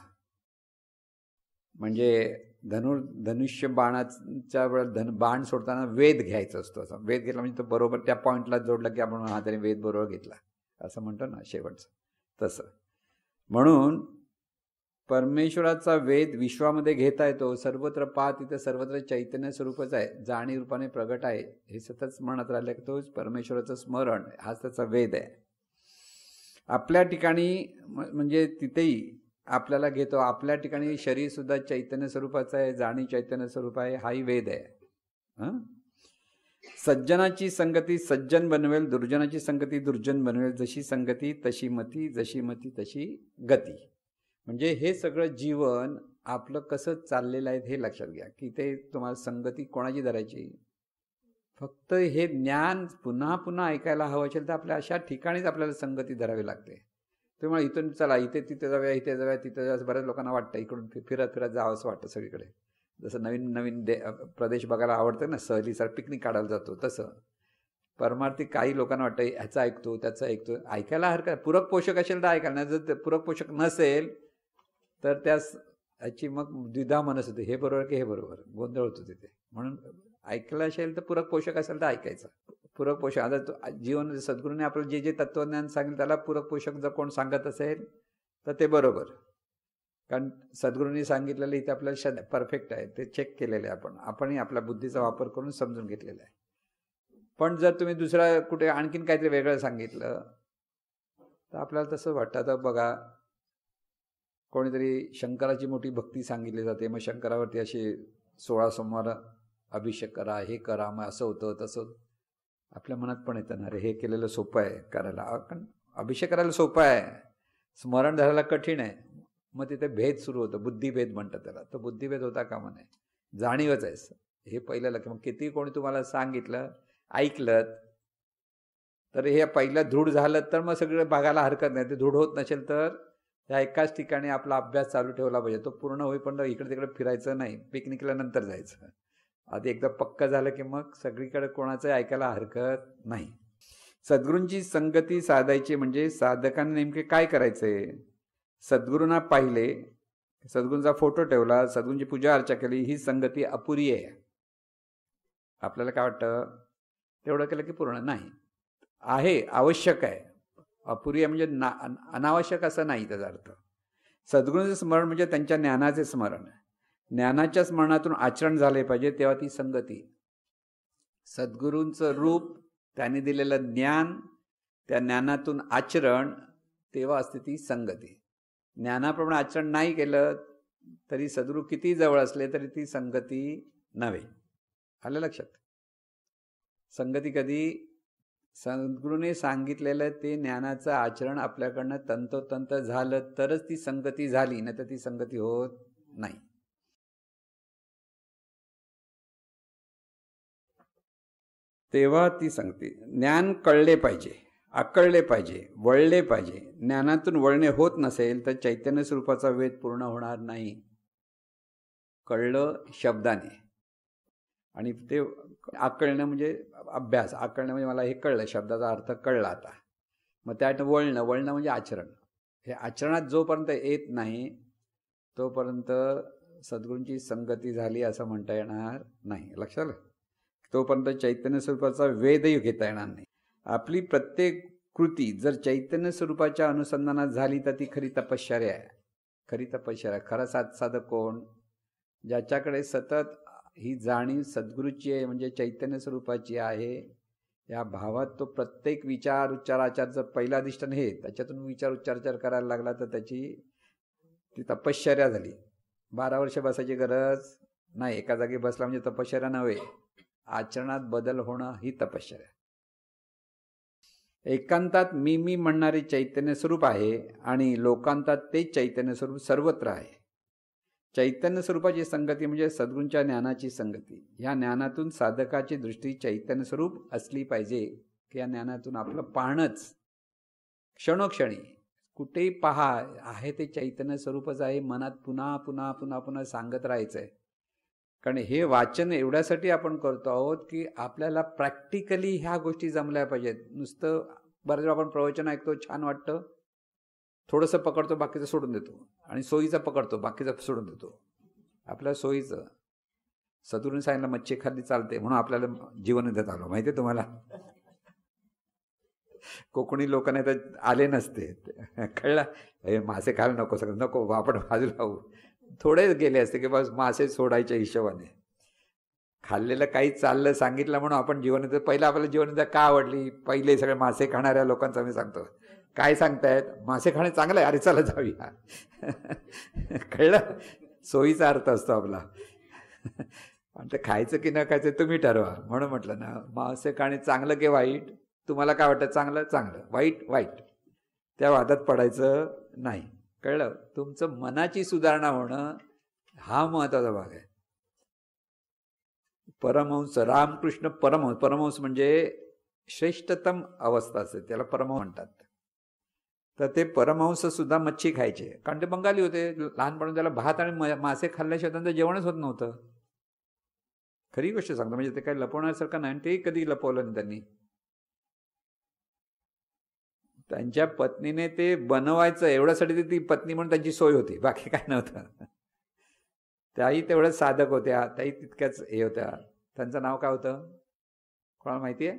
म्हणजे धनुष्य बाणाच्या वेळेला बाण सोडताना वेध घ्यायचा असतो. असा वेध घेतला म्हणजे तो बरोबर त्या पॉईंटला जोडला की आपण हा त्याने वेध बरोबर घेतला असं म्हणतो ना शेवटचं, तसं. म्हणून परमेश्वराचा वेध विश्वामध्ये घेता येतो. सर्वत्र पाह तिथे सर्वत्र चैतन्य स्वरूपच आहे, जाणीव रूपाने प्रगट आहे. हे सतत म्हणत राहिलं की तोच परमेश्वराचं स्मरण, हाच त्याचा वेध आहे. आपल्या ठिकाणी म्हणजे तिथेही आपल्याला घेतो. आपल्या ठिकाणी शरीर सुद्धा चैतन्य स्वरूपाचं आहे, जाणीव चैतन्य स्वरूप आहे, हाही वेद आहे. सज्जनाची संगती सज्जन बनवेल, दुर्जनाची संगती दुर्जन बनवेल. जशी संगती तशी मती, जशी मती तशी गती. म्हणजे हे सगळं जीवन आपलं कसं चाललेलं आहे हे लक्षात घ्या. की ते तुम्हाला संगती कोणाची धरायची, फक्त हे ज्ञान पुन्हा पुन्हा ऐकायला हवं असेल तर आपल्या अशा ठिकाणीच आपल्याला संगती धरावी लागते. त्यामुळे इथून चला इथे तिथे जाऊया, इथे जाऊया, तिथे जाऊया, बऱ्याच लोकांना वाटतं इकडून फिरत जावं असं वाटतं सगळीकडे. जसं नवीन प्रदेश बघायला आवडतं ना, सहलीसर पिकनिक काढायला जातो, तसं परमार्थी काही लोकांना वाटतं ह्याचं ऐकतो त्याचं ऐकतो. ऐकायला हरकत, पूरक पोषक असेल तर ऐकायला, जर पूरक पोषक नसेल तर त्यास ह्याची मग द्विधा मनस होते, हे बरोबर की हे बरोबर, गोंधळ होतो तिथे. म्हणून ऐकलं असेल तर पूरक पोषक असेल तर ऐकायचं. पूरक पोषक, आता तो जीवन सद्गुरूने आपलं जे तत्वज्ञान सांगितलं त्याला पूरक पोषक जर कोण सांगत असेल तर ते बरोबर, कारण सद्गुरूंनी सांगितलेलं इथे आपल्याला परफेक्ट आहे, ते चेक केलेलं आहे. आपणही आपल्या बुद्धीचा वापर करून समजून घेतलेला आहे. पण जर तुम्ही दुसरा कुठे आणखीन काहीतरी वेगळं सांगितलं तर आपल्याला तसं वाटतं. आता बघा, कोणीतरी शंकराची मोठी भक्ती सांगितली जाते, मग शंकरावरती असे 16 सोमवार अभिषेक करा, हे करा, मग असं होतं तसं. आपल्या मनात पण येतं ना, अरे हे केलेलं सोपं आहे करायला, कारण अभिषेक करायला सोपं आहे, स्मरण धरायला कठीण आहे, मग तिथे भेद सुरू होतो, बुद्धिभेद म्हणतात त्याला. तो बुद्धिभेद होता कामा नये. जाणीवच आहे हे पहिलं लक्ष. मग किती कोणी तुम्हाला सांगितलं, ऐकलं, तर हे पहिलं दृढ झालं तर मग सगळं बघायला हरकत नाही. ते दृढ होत नसेल तर ह्या एकाच ठिकाणी आपला अभ्यास चालू ठेवला पाहिजे. तो पूर्ण होईपर्यंत इकडे तिकडे फिरायचं नाही, पिकनिकला नंतर जायचं. आधी एकदा पक्क झालं की मग सगळीकडे कोणाचं ऐकायला हरकत नाही. सद्गुरूंची संगती साधायची म्हणजे साधकांनी नेमके काय करायचे? सद्गुरूंना पाहिले, सद्गुरूंचा फोटो ठेवला, सद्गुरूंची पूजा अर्चा केली, ही संगती अपुरी आहे. आपल्याला काय वाटतं? तेवढं केलं की पूर्ण नाही आहे, आवश्यक आहे. अपुरी आहे म्हणजे अनावश्यक असं नाही त्याचा अर्थ. सद्गुरूंचे स्मरण म्हणजे त्यांच्या ज्ञानाचे स्मरण. ज्ञानाच्या स्मरणातून आचरण झाले पाहिजे, तेव्हा ती संगती. सद्गुरूंचं रूप, त्यांनी दिलेलं ज्ञान, त्या ज्ञानातून आचरण, तेव्हा असते ती संगती. ज्ञानाप्रमाणे आचरण नाही केलं तरी सद्गुरू किती जवळ असले तरी ती संगती नव्हे. आलं लक्षात? संगती कधी? सद्गुरूने सांगितलेलं ते ज्ञानाचं आचरण आपल्याकडनं तंतोतंत झालं तरच ती संगती झाली, नाही तर ती संगती होत नाही. तेव्हा ती संगती. ज्ञान कळले पाहिजे, आकळले पाहिजे, वळले पाहिजे. ज्ञानातून वळणे होत नसेल तर चैतन्य स्वरूपाचा वेध पूर्ण होणार नाही. कळलं शब्दाने, आणि ते आकळणं म्हणजे अभ्यास. आकळणं म्हणजे मला हे कळलं, शब्दाचा अर्थ कळला आता. मग त्यात वळणं, वळणं म्हणजे आचरण. हे आचरणात जोपर्यंत येत नाही तोपर्यंत सद्गुरूंची संगती झाली असं म्हणता येणार नाही. लक्षात आलं? तोपर्यंत चैतन्य स्वरूपाचा वेधही घेता येणार नाही. आपली प्रत्येक कृती जर चैतन्य स्वरूपाच्या अनुसंधानात झाली तर ती खरी तपश्चर्या आहे. खरी तपश्चर्या. खरा साधक कोण? ज्याच्याकडे सतत ही जाणीव सद्गुरूची आहे, म्हणजे चैतन्य स्वरूपाची आहे, या भावात तो प्रत्येक विचार उच्चार आचारचं पहिला अधिष्ठान हे, त्याच्यातून विचार उच्चार करायला लागला तर त्याची ती तपश्चर्या झाली. 12 वर्ष बसायची गरज नाही. एका जागी बसला म्हणजे तपश्चर्या नव्हे, आचरणात बदल होणं ही तपश्चर्या. एकांतात मी म्हणणारे चैतन्य स्वरूप आहे आणि लोकांतात ते चैतन्य स्वरूप सर्वत्र आहे. चैतन्य स्वरूपाची संगती म्हणजे सद्गुरूंच्या ज्ञानाची संगती. या ज्ञानातून साधकाची दृष्टी चैतन्य स्वरूप असली पाहिजे, की या ज्ञानातून आपलं पाहणंच क्षणोक्षणी कुठेही पहा आहे ते चैतन्य स्वरूपच आहे, मनात पुन्हा पुन्हा पुन्हा पुन्हा सांगत राहायचं आहे. कारण हे वाचन एवढ्यासाठी आपण करतो आहोत की आपल्याला प्रॅक्टिकली ह्या गोष्टी जमल्या पाहिजेत. नुसतं बऱ्याच वेळा आपण प्रवचन ऐकतो, छान वाटतं, थोडंसं पकडतो, बाकीचं सोडून देतो, आणि सोयीचं पकडतो, बाकीचं सोडून देतो. आपल्या सोयीचं. सद्गुरूंनी सांगितलं मच्छी खाल्ली चालते म्हणून आपल्याला जीवन देत आलो. माहिती आहे तुम्हाला? कोकणी लोकांना तर आले नसते, कळलं? हे मासे खायला नको, सगळं नको, आपण बाजूला लावू. थोडे गेले असते की बस मासे सोडायच्या हिशोबाने. खाल्लेलं काही चाललं सांगितलं म्हणून आपण जीवनविद्या, पहिलं आपल्याला जीवनविद्या का आवडली? पहिले सगळे मासे खाणाऱ्या लोकांचं मी सांगतो. काय सांगतायत? मासे खाणे चांगलं आहे, अरे चला जाऊया. कळलं? सोयीचा अर्थ असतो आपला. आणि ते खायचं की न खायचं तुम्ही ठरवा. म्हणून म्हटलं ना, मासे खाणे चांगलं की वाईट? तुम्हाला काय वाटतं? चांगलं चांगलं, वाईट वाईट. त्या वादात पडायचं नाही. कळलं? तुमचं मनाची सुधारणा होणं हा महत्वाचा भाग आहे. परमहंस, रामकृष्ण परमहंस, परमहंस म्हणजे श्रेष्ठतम अवस्था असते, त्याला परमहंस म्हणतात. तर ते परमहंस सुद्धा मच्छी खायचे, कारण ते बंगाली होते. लहानपणी त्याला भात आणि मासे खाल्ल्याशिवाय त्यांचं जेवणच होत नव्हतं. खरी गोष्ट सांगतो, म्हणजे ते काही लपवण्यासारखं नाही, ते कधी लपवलं नाही त्यांनी. त्यांच्या पत्नीने ते बनवायचं एवढ्यासाठी ती पत्नी म्हणून त्यांची सोय होती, बाकी काय नव्हतं. त्याही तेवढ्याच साधक होत्या, त्याही तितक्याच हे होत्या. त्यांचं नाव काय होतं? कोणाला माहिती आहे?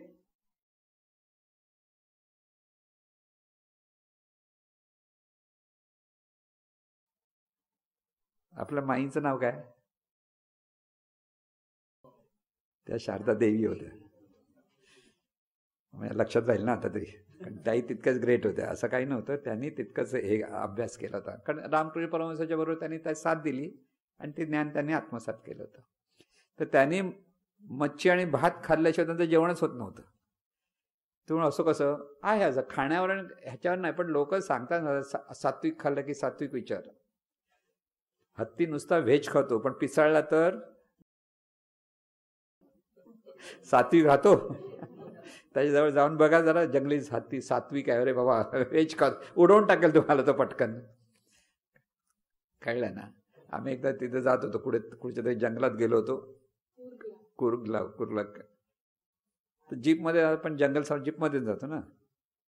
आपल्या माईंचं नाव काय? त्या शारदा देवी होत्या. लक्षात जाईल ना आता तरी. त्याही तितकंच ग्रेट होत्या, असं काही नव्हतं. त्यांनी तितकंच हे अभ्यास केला होता, कारण रामकृष्ण परमहंसाच्या बरोबर त्यांनी त्या साथ दिली आणि ते ज्ञान त्यांनी आत्मसात केलं होतं. तर त्यांनी मच्छी आणि भात खाल्ल्याशिवाय त्यांचं जेवणच होत नव्हतं. तुम्ही असं कसं आहे, असं खाण्यावर ह्याच्यावर नाही, पण लोक सांगतात ना, सात्विक खाल्लं की सात्विक विचार. हत्ती नुसता व्हेज खातो, पण पिसाळला तर सात्विक राहतो. त्याच्याजवळ जाऊन बघा जरा, जंगली हत्ती सात्विक आहे, अरे बाबा व्हेज खात, उडवून टाकेल तुम्हाला तो पटकन. कळलं ना. आम्ही एकदा तिथे जात होतो, कुठच्या तरी जंगलात गेलो होतो, कुर्ला. तर जीपमध्ये आपण जंगल जीपमध्येच जातो ना.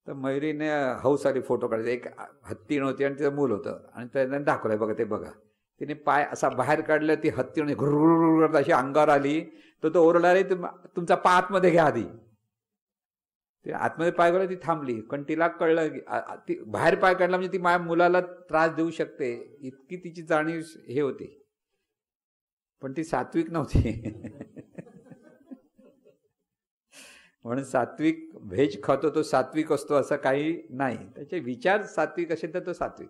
तर मयुरीने हौस आली फोटो काढायचा. एक हत्ती नव्हती आणि तिचं मूल होतं, आणि त्याने दाखवलंय बघा, ते बघा. तिने पाय असा बाहेर काढला, ती हत्ती घुरघुर अशी अंगावर आली, तो ओरडला, रे तुमचा पाय आतमध्ये घ्या आधी. ते आतमध्ये पाय गेला, ती थांबली. पण तिला कळलं की ती बाहेर पाय काढला म्हणजे ती माझ्या मुलाला त्रास देऊ शकते, इतकी तिची जाणीव हे होती. पण ती सात्विक नव्हती. म्हणून सात्विक व्हेज खातो तो सात्विक असतो असं काही नाही. त्याचे विचार सात्विक असेल तर तो सात्विक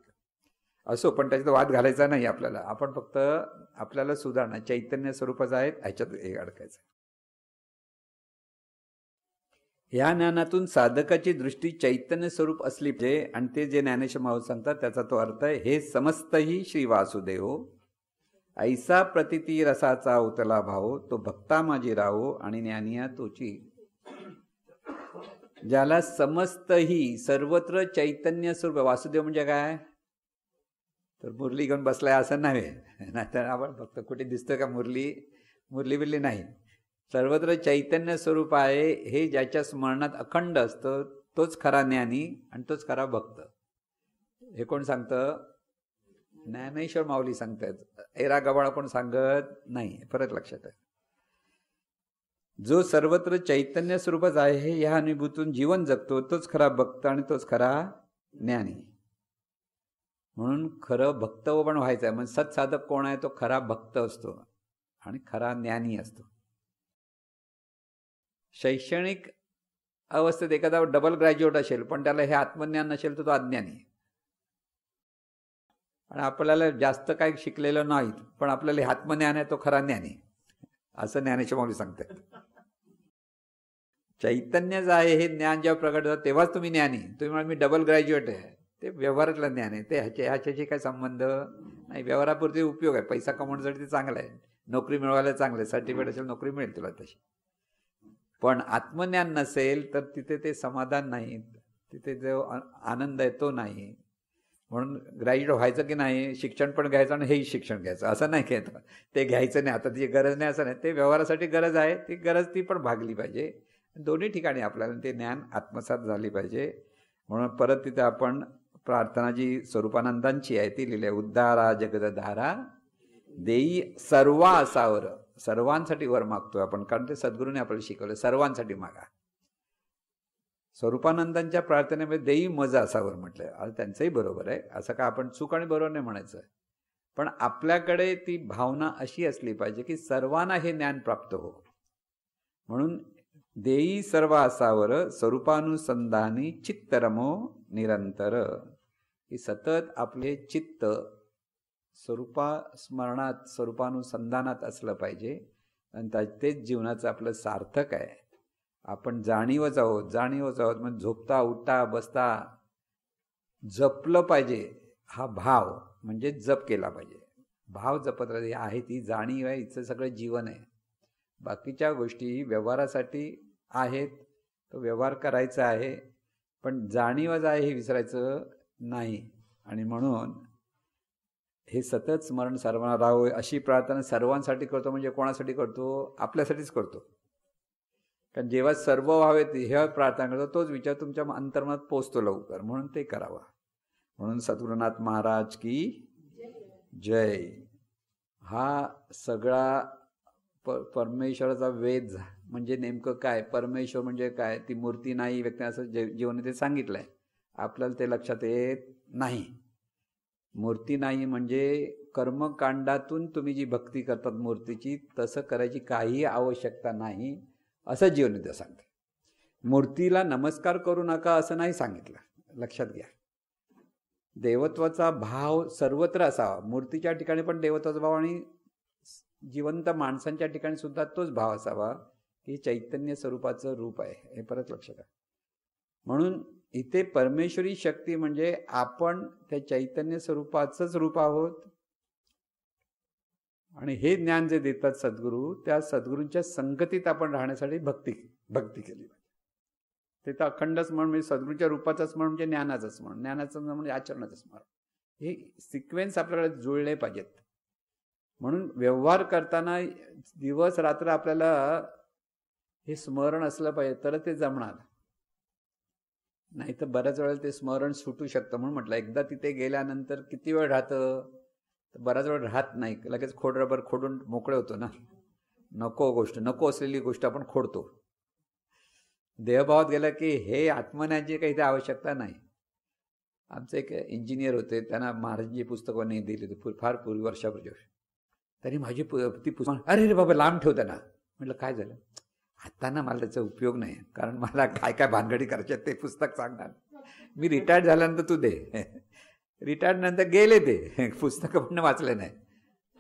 असो, पण त्याच्यात वाद घालायचा नाही आपल्याला. आपण फक्त आपल्याला सुधारणा चैतन्य स्वरूपाचं आहे ह्याच्यात हे अडकायचं. ह्या ज्ञानातून साधकाची दृष्टी चैतन्य स्वरूप असली पाहिजे, आणि ते जे ज्ञानेश्वर माऊली सांगतात त्याचा तो अर्थ आहे, हे समस्तही श्री वासुदेव ऐसा प्रतिती रसाचा उतला भाव, तो भक्ता माझी राहो आणि ज्ञानिया तोची. ज्याला समस्तही सर्वत्र चैतन्य स्वरूप, वासुदेव म्हणजे काय, तर मुरली घेऊन बसलाय असं नव्हे. नाहीतर आपण फक्त कुठे दिसतं का मुरली बिरली नाही. सर्वत्र चैतन्य स्वरूप आहे, हे ज्याच्या स्मरणात अखंड असतं तोच खरा ज्ञानी आणि तोच खरा भक्त. हे कोण सांगतं? ज्ञानेश्वर माऊली सांगतात. एरा गबाळ कोण सांगत नाही. परत लक्षात आहे, जो सर्वत्र चैतन्य स्वरूपच आहे ह्या अनुभूतून जीवन जगतो तोच खरा भक्त आणि तोच खरा ज्ञानी. म्हणून खरं भक्त पण व्हायचं आहे. म्हणजे सत्साधक कोण आहे? तो खरा भक्त असतो आणि खरा ज्ञानी असतो. शैक्षणिक अवस्थेत एखादा डबल ग्रॅज्युएट असेल पण त्याला हे आत्मज्ञान नसेल तर तो अज्ञानी. आणि आपल्याला जास्त काही शिकलेलं नाही पण आपल्याला हे आत्मज्ञान आहे, तो खरा ज्ञानी. असं ज्ञानेश्वर माऊली सांगतात. चैतन्यच आहे हे ज्ञान जेव्हा प्रकट होतं तेव्हाच तुम्ही ज्ञानी. तुम्ही म्हणा मी डबल ग्रॅज्युएट आहे, ते व्यवहारातलं ज्ञान आहे. ते ह्याच्याशी काय संबंध नाही. व्यवहारापुरती उपयोग आहे, पैसा कमवण्यासाठी ते चांगलं आहे, नोकरी मिळवायला चांगलं आहे, सर्टिफिकेट असेल नोकरी मिळेल तुला तशी. पण आत्मज्ञान नसेल तर तिथे ते समाधान नाही, तिथे जो आनंद आहे तो नाही. म्हणून ग्रॅज्युएट व्हायचं की नाही, शिक्षण पण घ्यायचं आणि हेही शिक्षण घ्यायचं असं नाही घ्यायचं. ते घ्यायचं नाही, आता ती गरज नाही असं नाही. ते व्यवहारासाठी गरज आहे, ती गरज ती पण भागली पाहिजे. दोन्ही ठिकाणी आपल्याला ते ज्ञान आत्मसात झाली पाहिजे. म्हणून परत तिथे आपण प्रार्थना जी स्वरूपानंदांची आहे ती लिहिली आहे. उद्धारा जगदधारा देई सर्वा असावर. सर्वांसाठी वर मागतोय आपण, कारण ते सद्गुरूने आपल्याला शिकवलं, सर्वांसाठी मागा. स्वरूपानंदांच्या प्रार्थनेमध्ये देई मज असावर म्हटलंय. आज त्यांचंही बरोबर आहे, असं का आपण चूक आणि बरोबर नाही म्हणायचं. पण आपल्याकडे ती भावना अशी असली पाहिजे की सर्वांना हे ज्ञान प्राप्त हो. म्हणून देई सर्व असावर स्वरूपानुसंधानी चित्त रमो निरंतर. की सतत आपले चित्त स्वरूपास्मरणात स्वरूपानुसंधानात असलं पाहिजे, आणि तेच जीवनाचं आपलं सार्थक आहे. आपण जाणीवच आहोत म्हणजे झोपता उठता बसता जपलं पाहिजे. हा भाव म्हणजे जप केला पाहिजे. भाव जपत राहते आहे, ती जाणीव आहे, हिचं सगळं जीवन आहे. बाकीच्या गोष्टी व्यवहारासाठी आहेत, तो व्यवहार करायचा आहे, पण जाणीवच आहे हे विसरायचं नाही. आणि म्हणून हे सतत स्मरण सर्वांना राहावं अशी प्रार्थना सर्वांसाठी करतो. म्हणजे कोणासाठी करतो? आपल्यासाठीच करतो. कारण जेव्हा सर्व व्हावेत ह्या प्रार्थना करतो तोच विचार तुमच्या अंतर्मनात पोचतो लवकर, म्हणून ते करावा. म्हणून सद्गुरुनाथ महाराज की जय. हा सगळा परमेश्वराचा वेद म्हणजे नेमकं काय, परमेश्वर म्हणजे काय, ती मूर्ती नाही व्यक्ती असं जीवन ते सांगितलंय. आपल्याला ते लक्षात येत नाही. मूर्ती नाही म्हणजे कर्मकांडातून तुम्ही जी भक्ती करतात मूर्तीची, तसं करायची काही आवश्यकता नाही असं जीवनविद्या सांगते. मूर्तीला नमस्कार करू नका असं नाही सांगितलं, लक्षात घ्या. देवत्वाचा भाव सर्वत्र असावा. मूर्तीच्या ठिकाणी पण देवत्वाचा भाव आणि जिवंत माणसांच्या ठिकाणी सुद्धा तोच भाव असावा की चैतन्य स्वरूपाचं रूप आहे. हे परत लक्षात घ्या. म्हणून इथे परमेश्वरी शक्ती म्हणजे आपण त्या चैतन्य स्वरूपाचंच रूप आहोत. आणि हे ज्ञान जे देतात सद्गुरू, त्या सद्गुरूंच्या संगतीत आपण राहण्यासाठी भक्ती केली पाहिजे. ते तर अखंड स्मरण म्हणजे सद्गुरूंच्या रूपाचं स्मरण म्हणजे ज्ञानाचं स्मरण, ज्ञानाचं स्मरण म्हणजे आचरणाचं स्मरण. हे सिक्वेन्स आपल्याला जुळले पाहिजेत. म्हणून व्यवहार करताना दिवस रात्र आपल्याला हे स्मरण असलं पाहिजे तर ते जमणार. नाही तर बऱ्याच वेळेला ते स्मरण सुटू शकतं. म्हणून म्हटलं एकदा तिथे गेल्यानंतर किती वेळ राहतं, तर बराच वेळ राहत नाही. लगेच खोडरबर खोडून मोकळे होतो ना. नको असलेली गोष्ट आपण खोडतो. देहभावात गेलं की हे आत्मज्ञानाची काही ते आवश्यकता नाही. आमचे एक इंजिनियर होते, त्यांना महाराजांची पुस्तकं नाही दिली होती फार पूर्वी, वर्षापूर्वी. तरी माझी ती पुस्तक, अरे बाबा लांब ठेवता ना. म्हटलं काय झालं? आता ना मला त्याचा उपयोग नाही, कारण मला काय काय भानगडी करायच्या ते पुस्तक सांगणार. मी रिटायर्ड झाल्यानंतर तू दे. रिटायर्ड नंतर गेले ते पुस्तकं पण वाचले नाही.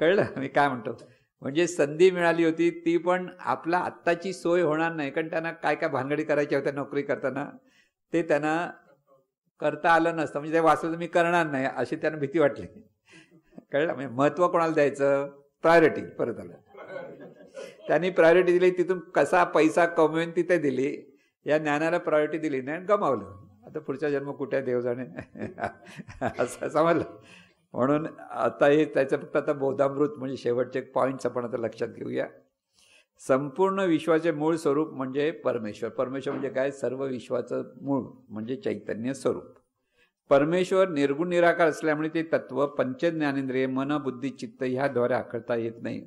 कळलं मी काय म्हणतो? म्हणजे संधी मिळाली होती ती पण आपला आत्ताची सोय होणार नाही, कारण त्यांना काय काय भानगडी करायच्या होत्या नोकरी करताना, ते त्यांना करता आलं नसतं. म्हणजे ते वाचलं तर मी करणार नाही अशी त्यांना भीती वाटली. कळलं? म्हणजे महत्त्व कोणाला द्यायचं? प्रायोरिटी. परत आलं त्यांनी प्रायोरिटी दिली, तिथून कसा पैसा कमवून तिथे दिली. या ज्ञानाला प्रायोरिटी दिली नाही, गमावलं. आता पुढचा जन्म कुठे देव जाणे असं समजलं. म्हणून आता हे त्याचं फक्त आता बोधामृत म्हणजे शेवटचे पॉईंट्स आपण आता लक्षात घेऊया. संपूर्ण विश्वाचे मूळ स्वरूप म्हणजे परमेश्वर. परमेश्वर म्हणजे काय? सर्व विश्वाचं मूळ म्हणजे चैतन्य स्वरूप. परमेश्वर निर्गुण निराकार असल्यामुळे ते तत्व पंचज्ञानेंद्रिय मन बुद्धी चित्त ह्याद्वारे आखडता येत नाही.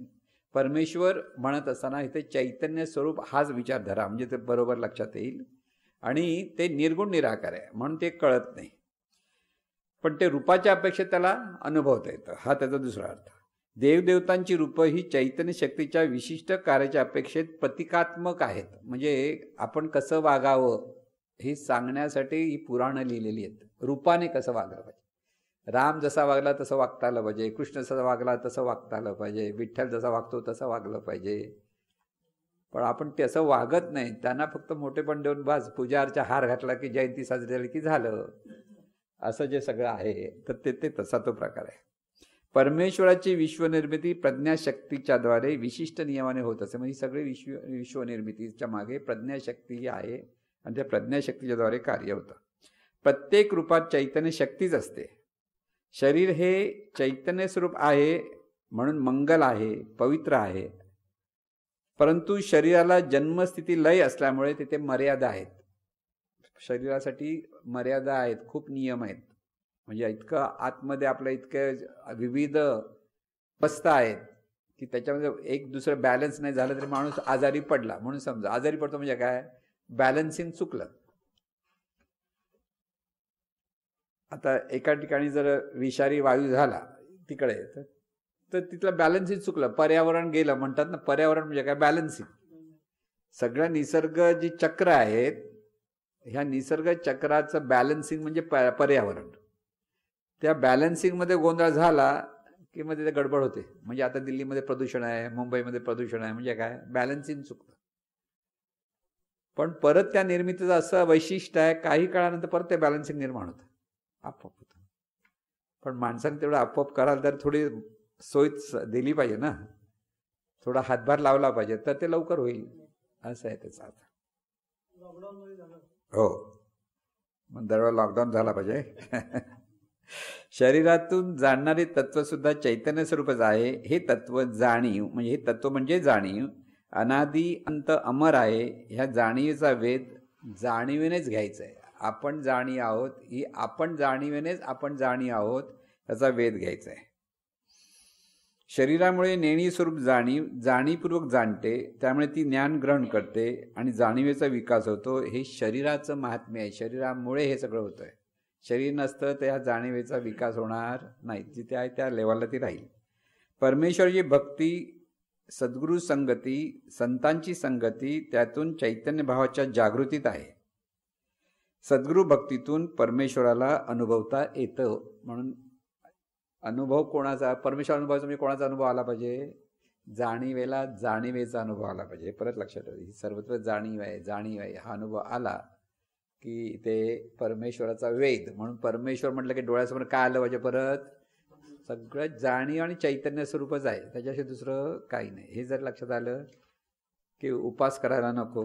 परमेश्वर म्हणत असताना इथे चैतन्य स्वरूप हाच विचार धरा, म्हणजे ते बरोबर लक्षात येईल. आणि ते निर्गुण निराकार आहे म्हणून ते कळत नाही, पण ते रूपाच्या अपेक्षेत त्याला अनुभवता येतं. हा त्याचा दुसरा अर्थ. देवदेवतांची रूपं ही चैतन्य शक्तीच्या विशिष्ट कार्याच्या अपेक्षेत प्रतिकात्मक आहेत. म्हणजे आपण कसं वागावं हे सांगण्यासाठी ही पुराणं लिहिलेली आहेत. रूपाने कसं वागलं पाहिजे. राम जसा वागला तसं वागता आलं पाहिजे, कृष्ण जसा वागला तसं वागता आलं पाहिजे, विठ्ठल जसा वागतो तसं वागलं पाहिजे. पण आपण तसं वागत नाही. त्यांना फक्त मोठेपण देऊन बाज पूजा अर्चा हार घातला की जयंती साजरी झाली की झालं, असं जे सगळं आहे तर ते तसा तो प्रकार आहे. परमेश्वराची विश्वनिर्मिती प्रज्ञाशक्तीच्या द्वारे विशिष्ट नियमाने होत असते. म्हणजे सगळे विश्वनिर्मितीच्या मागे प्रज्ञाशक्ती ही आहे आणि त्या प्रज्ञाशक्तीच्या द्वारे कार्य होतं. प्रत्येक रूपात चैतन्य शक्तीच असते. शरीर हे चैतन्य स्वरूप आहे म्हणून मंगल आहे, पवित्र आहे. परंतु शरीराला जन्मस्थिती लय असल्यामुळे तिथे मर्यादा आहेत. शरीरासाठी मर्यादा आहेत, खूप नियम आहेत. म्हणजे इतकं आतमध्ये आपलं इतकं विविध अवस्था आहेत की त्याच्यामध्ये एक दुसरं बॅलन्स नाही झालं तरी माणूस आजारी पडला. म्हणून समजा आजारी पडतो म्हणजे काय? बॅलन्सिंग चुकलं. आता एका ठिकाणी जर विषारी वायू झाला तिकडे तर तिथलं बॅलन्सिंग चुकलं, पर्यावरण गेलं. म्हणतात ना पर्यावरण म्हणजे काय? बॅलन्सिंग. सगळं निसर्ग जी चक्र आहेत ह्या निसर्ग चक्राचं बॅलन्सिंग म्हणजे पर्यावरण. त्या बॅलन्सिंगमध्ये गोंधळ झाला की मग तिथे गडबड होते. म्हणजे आता दिल्लीमध्ये प्रदूषण आहे, मुंबईमध्ये प्रदूषण आहे, म्हणजे काय? बॅलन्सिंग चुकतं. पण परत त्या निर्मितीचं असं वैशिष्ट्य आहे, काही काळानंतर परत ते बॅलन्सिंग निर्माण होतं, आपोआप होतं. पण माणसाने तेवढं आपोआप करायला तर थोडी सोय दिली पाहिजे ना, थोडा हातभार लावला पाहिजे तर ते लवकर होईल, असं आहे त्याचा अर्थ. हो, मग दरवेळेला लॉकडाऊन झाला पाहिजे. शरीरातून जाणणारे तत्व सुद्धा चैतन्य स्वरूपच आहे. हे तत्व जाणीव म्हणजे हे तत्व म्हणजे जाणीव अनादी अंत अमर आहे. ह्या जाणीवेचा वेध जाणीवेनेच घ्यायचा आहे. आपण जाणी आहोत ही आपण जाणीवेनेच आपण जाणी आहोत त्याचा वेध घ्यायचा आहे. शरीरामुळे नेणी स्वरूप जाणीवपूर्वक जाणते, त्यामुळे ती ज्ञान ग्रहण करते आणि जाणीवेचा विकास होतो. हे शरीराचं महात्म्य आहे. शरीरामुळे हे सगळं होतंय. शरीर नसतं तर ह्या जाणीवेचा विकास होणार नाही. जिथे आहे त्या लेवलला ती राहील. परमेश्वराची भक्ती, सद्गुरू संगती, संतांची संगती त्यातून चैतन्य भावाच्या जागृतीत आहे. सद्गुरू भक्तीतून परमेश्वराला अनुभवता येतं. म्हणून अनुभव कोणाचा? परमेश्वर अनुभवाचा म्हणजे कोणाचा अनुभव आला पाहिजे? जाणीवेला जाणीवेचा अनुभव आला पाहिजे. परत लक्षात ठेवा, ही सर्वत्र जाणीव आहे, जाणीव आहे. हा अनुभव आला की ते परमेश्वराचा वेद म्हणून परमेश्वर म्हटलं की डोळ्यासमोर काय आलं पाहिजे परत सगळं जाणीव आणि चैतन्य स्वरूपच आहे, त्याच्याशी दुसरं काही नाही. हे जर लक्षात आलं की उपास करायला नको,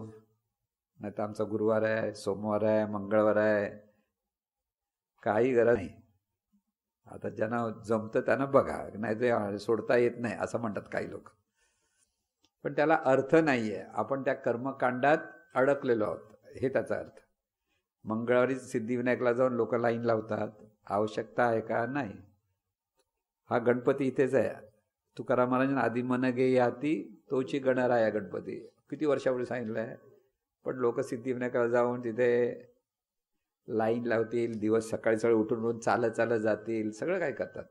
नाही तर आमचा गुरुवार आहे, सोमवार आहे, मंगळवार आहे, काही गरज नाही. आता ज्यांना जमतं त्यांना बघा, नाही ते सोडता येत नाही असं म्हणतात काही लोक, पण त्याला अर्थ नाही आहे. आपण त्या कर्मकांडात अडकलेलो आहोत, हे त्याचा अर्थ. मंगळवारी सिद्धिविनायकला जाऊन लोक लाईन लावतात, आवश्यकता आहे का? नाही. हा गणपती इथेच आहे. तुकाराम महाराजांना आधी मन गे याती तोची गणराया गणपती किती वर्षापूर्वी सांगितलं आहे. पण लोक सिद्धिविनायकाला जाऊन तिथे लाईन लावतील, दिवस सकाळी सकाळी उठून चालत चालत जातील, सगळं काय करतात.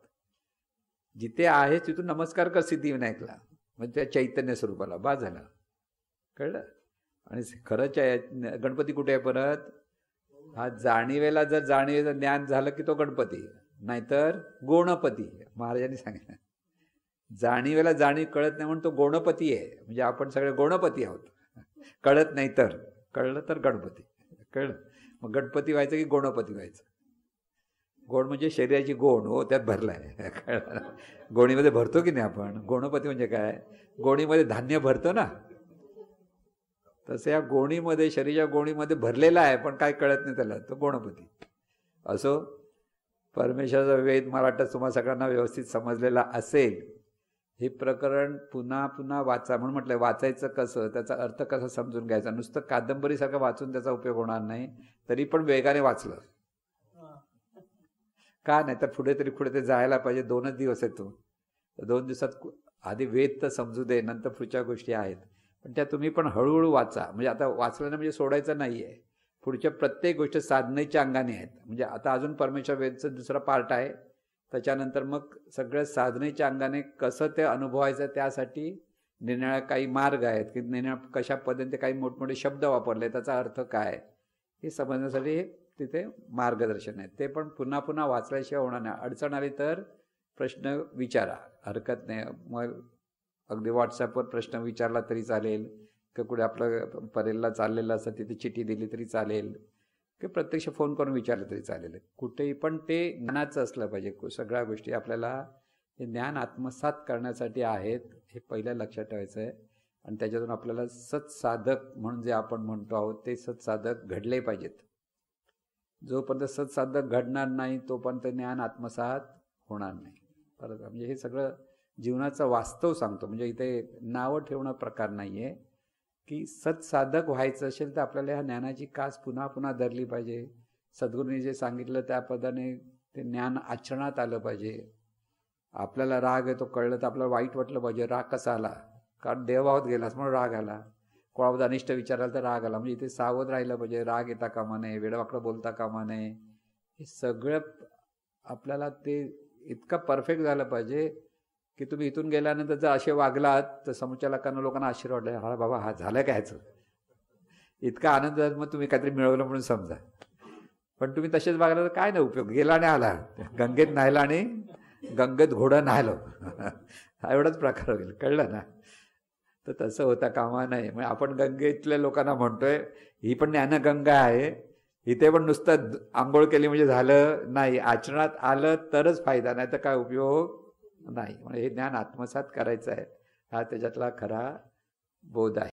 जिथे आहे तिथून नमस्कार कर सिद्धिविनायकला, म्हणजे त्या चैतन्य स्वरूपाला, बा झाला. कळलं? आणि खरंच गणपती कुठे आहे परत? हा जाणीवेला जर जाणीवेचं ज्ञान झालं की तो गणपती, नाहीतर गोणपती. महाराजांनी सांगितलं जाणीवेला जाणीव कळत नाही म्हणून तो गोणपती आहे, म्हणजे आपण सगळे गोणपती आहोत. कळत नाही तर, कळलं तर गणपती. कळलं? मग गणपती व्हायचं की गोणपती व्हायचं? गोण म्हणजे शरीराची गोण, हो त्यात भरलाय. कळलं? गोणीमध्ये भरतो की नाही आपण? गोणपती म्हणजे काय? गोणीमध्ये धान्य भरतो ना, तसं या गोणीमध्ये, शरीराच्या गोणीमध्ये भरलेला आहे, पण काय कळत नाही त्याला, तो गोणपती. असो, परमेश्वराचा वेद मला वाटतं तुम्हाला सगळ्यांना व्यवस्थित समजलेला असेल. हे प्रकरण पुन्हा पुन्हा वाचा, म्हणून म्हटलं वाचायचं कसं, त्याचा अर्थ कसा समजून घ्यायचा. नुसतं कादंबरीसारखं वाचून त्याचा उपयोग होणार नाही, तरी पण वेगाने वाचलं का, नाही तर पुढे ते जायला पाहिजे. 2च दिवस येतो, 2 दिवसात आधी वेद तर समजू दे, नंतर पुढच्या गोष्टी आहेत. पण त्या तुम्ही पण हळूहळू वाचा. म्हणजे आता वाचलं ना म्हणजे सोडायचं नाही आहे. पुढच्या प्रत्येक गोष्ट साधनेच्या अंगाने आहेत. म्हणजे आता अजून परमेश्वर वेदचं दुसरा पार्ट आहे, त्याच्यानंतर मग सगळं साधनेच्या अंगाने कसं ते अनुभवायचं, त्यासाठी निरनिराळे काही मार्ग आहेत की निरनिराळ्या कशा पद्धतीने काही मोठमोठे शब्द वापरले, त्याचा अर्थ काय हे समजण्यासाठी तिथे मार्गदर्शन आहे. ते पण पुन्हा पुन्हा वाचल्याशिवाय होणार नाही. अडचण आली तर प्रश्न विचारा, हरकत नाही. मग अगदी व्हॉट्सॲपवर प्रश्न विचारला तरी चालेल, की कुठे आपलं परेलला चाललेलं असं तिथे चिठी दिली तरी चालेल, की प्रत्यक्ष फोन करून विचारलं तरी चालेल. कुठेही पण ते ज्ञानाचं असलं पाहिजे. सगळ्या गोष्टी आपल्याला हे ज्ञान आत्मसात करण्यासाठी आहेत, हे पहिलं लक्षात ठेवायचं आहे. आणि त्याच्यातून आपल्याला सत्साधक म्हणून जे आपण म्हणतो आहोत ते सत्साधक घडले पाहिजेत. जोपर्यंत सत्साधक घडणार नाही तोपर्यंत ज्ञान आत्मसात होणार नाही. परत म्हणजे हे सगळं जीवनाचं वास्तव सांगतो. म्हणजे इथे नावं ठेवणं प्रकार नाही आहे, की सत्साधक व्हायचं असेल तर आपल्याला ह्या ज्ञानाची कास पुन्हा पुन्हा धरली पाहिजे. सद्गुरूंनी जे सांगितलं त्या पदाने ते ज्ञान आचरणात आलं पाहिजे. आपल्याला राग येतो कळलं तर आपल्याला वाईट वाटलं पाहिजे. राग कसा आला? कारण देवाभावात गेलास म्हणून राग आला. कोणाबद्दल अनिष्ट विचारायला तर राग आला. म्हणजे इथे सावध राहिलं पाहिजे. राग येता कामा नये, वेडवाकडं बोलता कामा नये. हे सगळं आपल्याला ते इतकं परफेक्ट झालं पाहिजे की तुम्ही इथून गेल्यानंतर जर असे वागलात तर समोरच्या लोकांना आश्चर्य वाटलं, हा बाबा हा झालं काय ह्याचं, इतका आनंद झाला, मग तुम्ही काहीतरी मिळवलं म्हणून समजा. पण तुम्ही तसेच वागला तर काय नाही उपयोग, गेला आणि आला, गंगेत न्हायला आणि गंगेत घोडं न्हायलं, हा एवढाच प्रकार होईल. कळलं ना? तर तसं होता कामा नाही. मग आपण गंगेतल्या लोकांना म्हणतोय ही पण ज्ञानगंगा आहे, इथे पण नुसतं आंघोळ केली म्हणजे झालं नाही, आचरणात आलं तरच फायदा, नाही तर काय उपयोग नाही. म्हणजे हे ज्ञान आत्मसात करायचं आहे, हा त्याच्यातला खरा बोध आहे.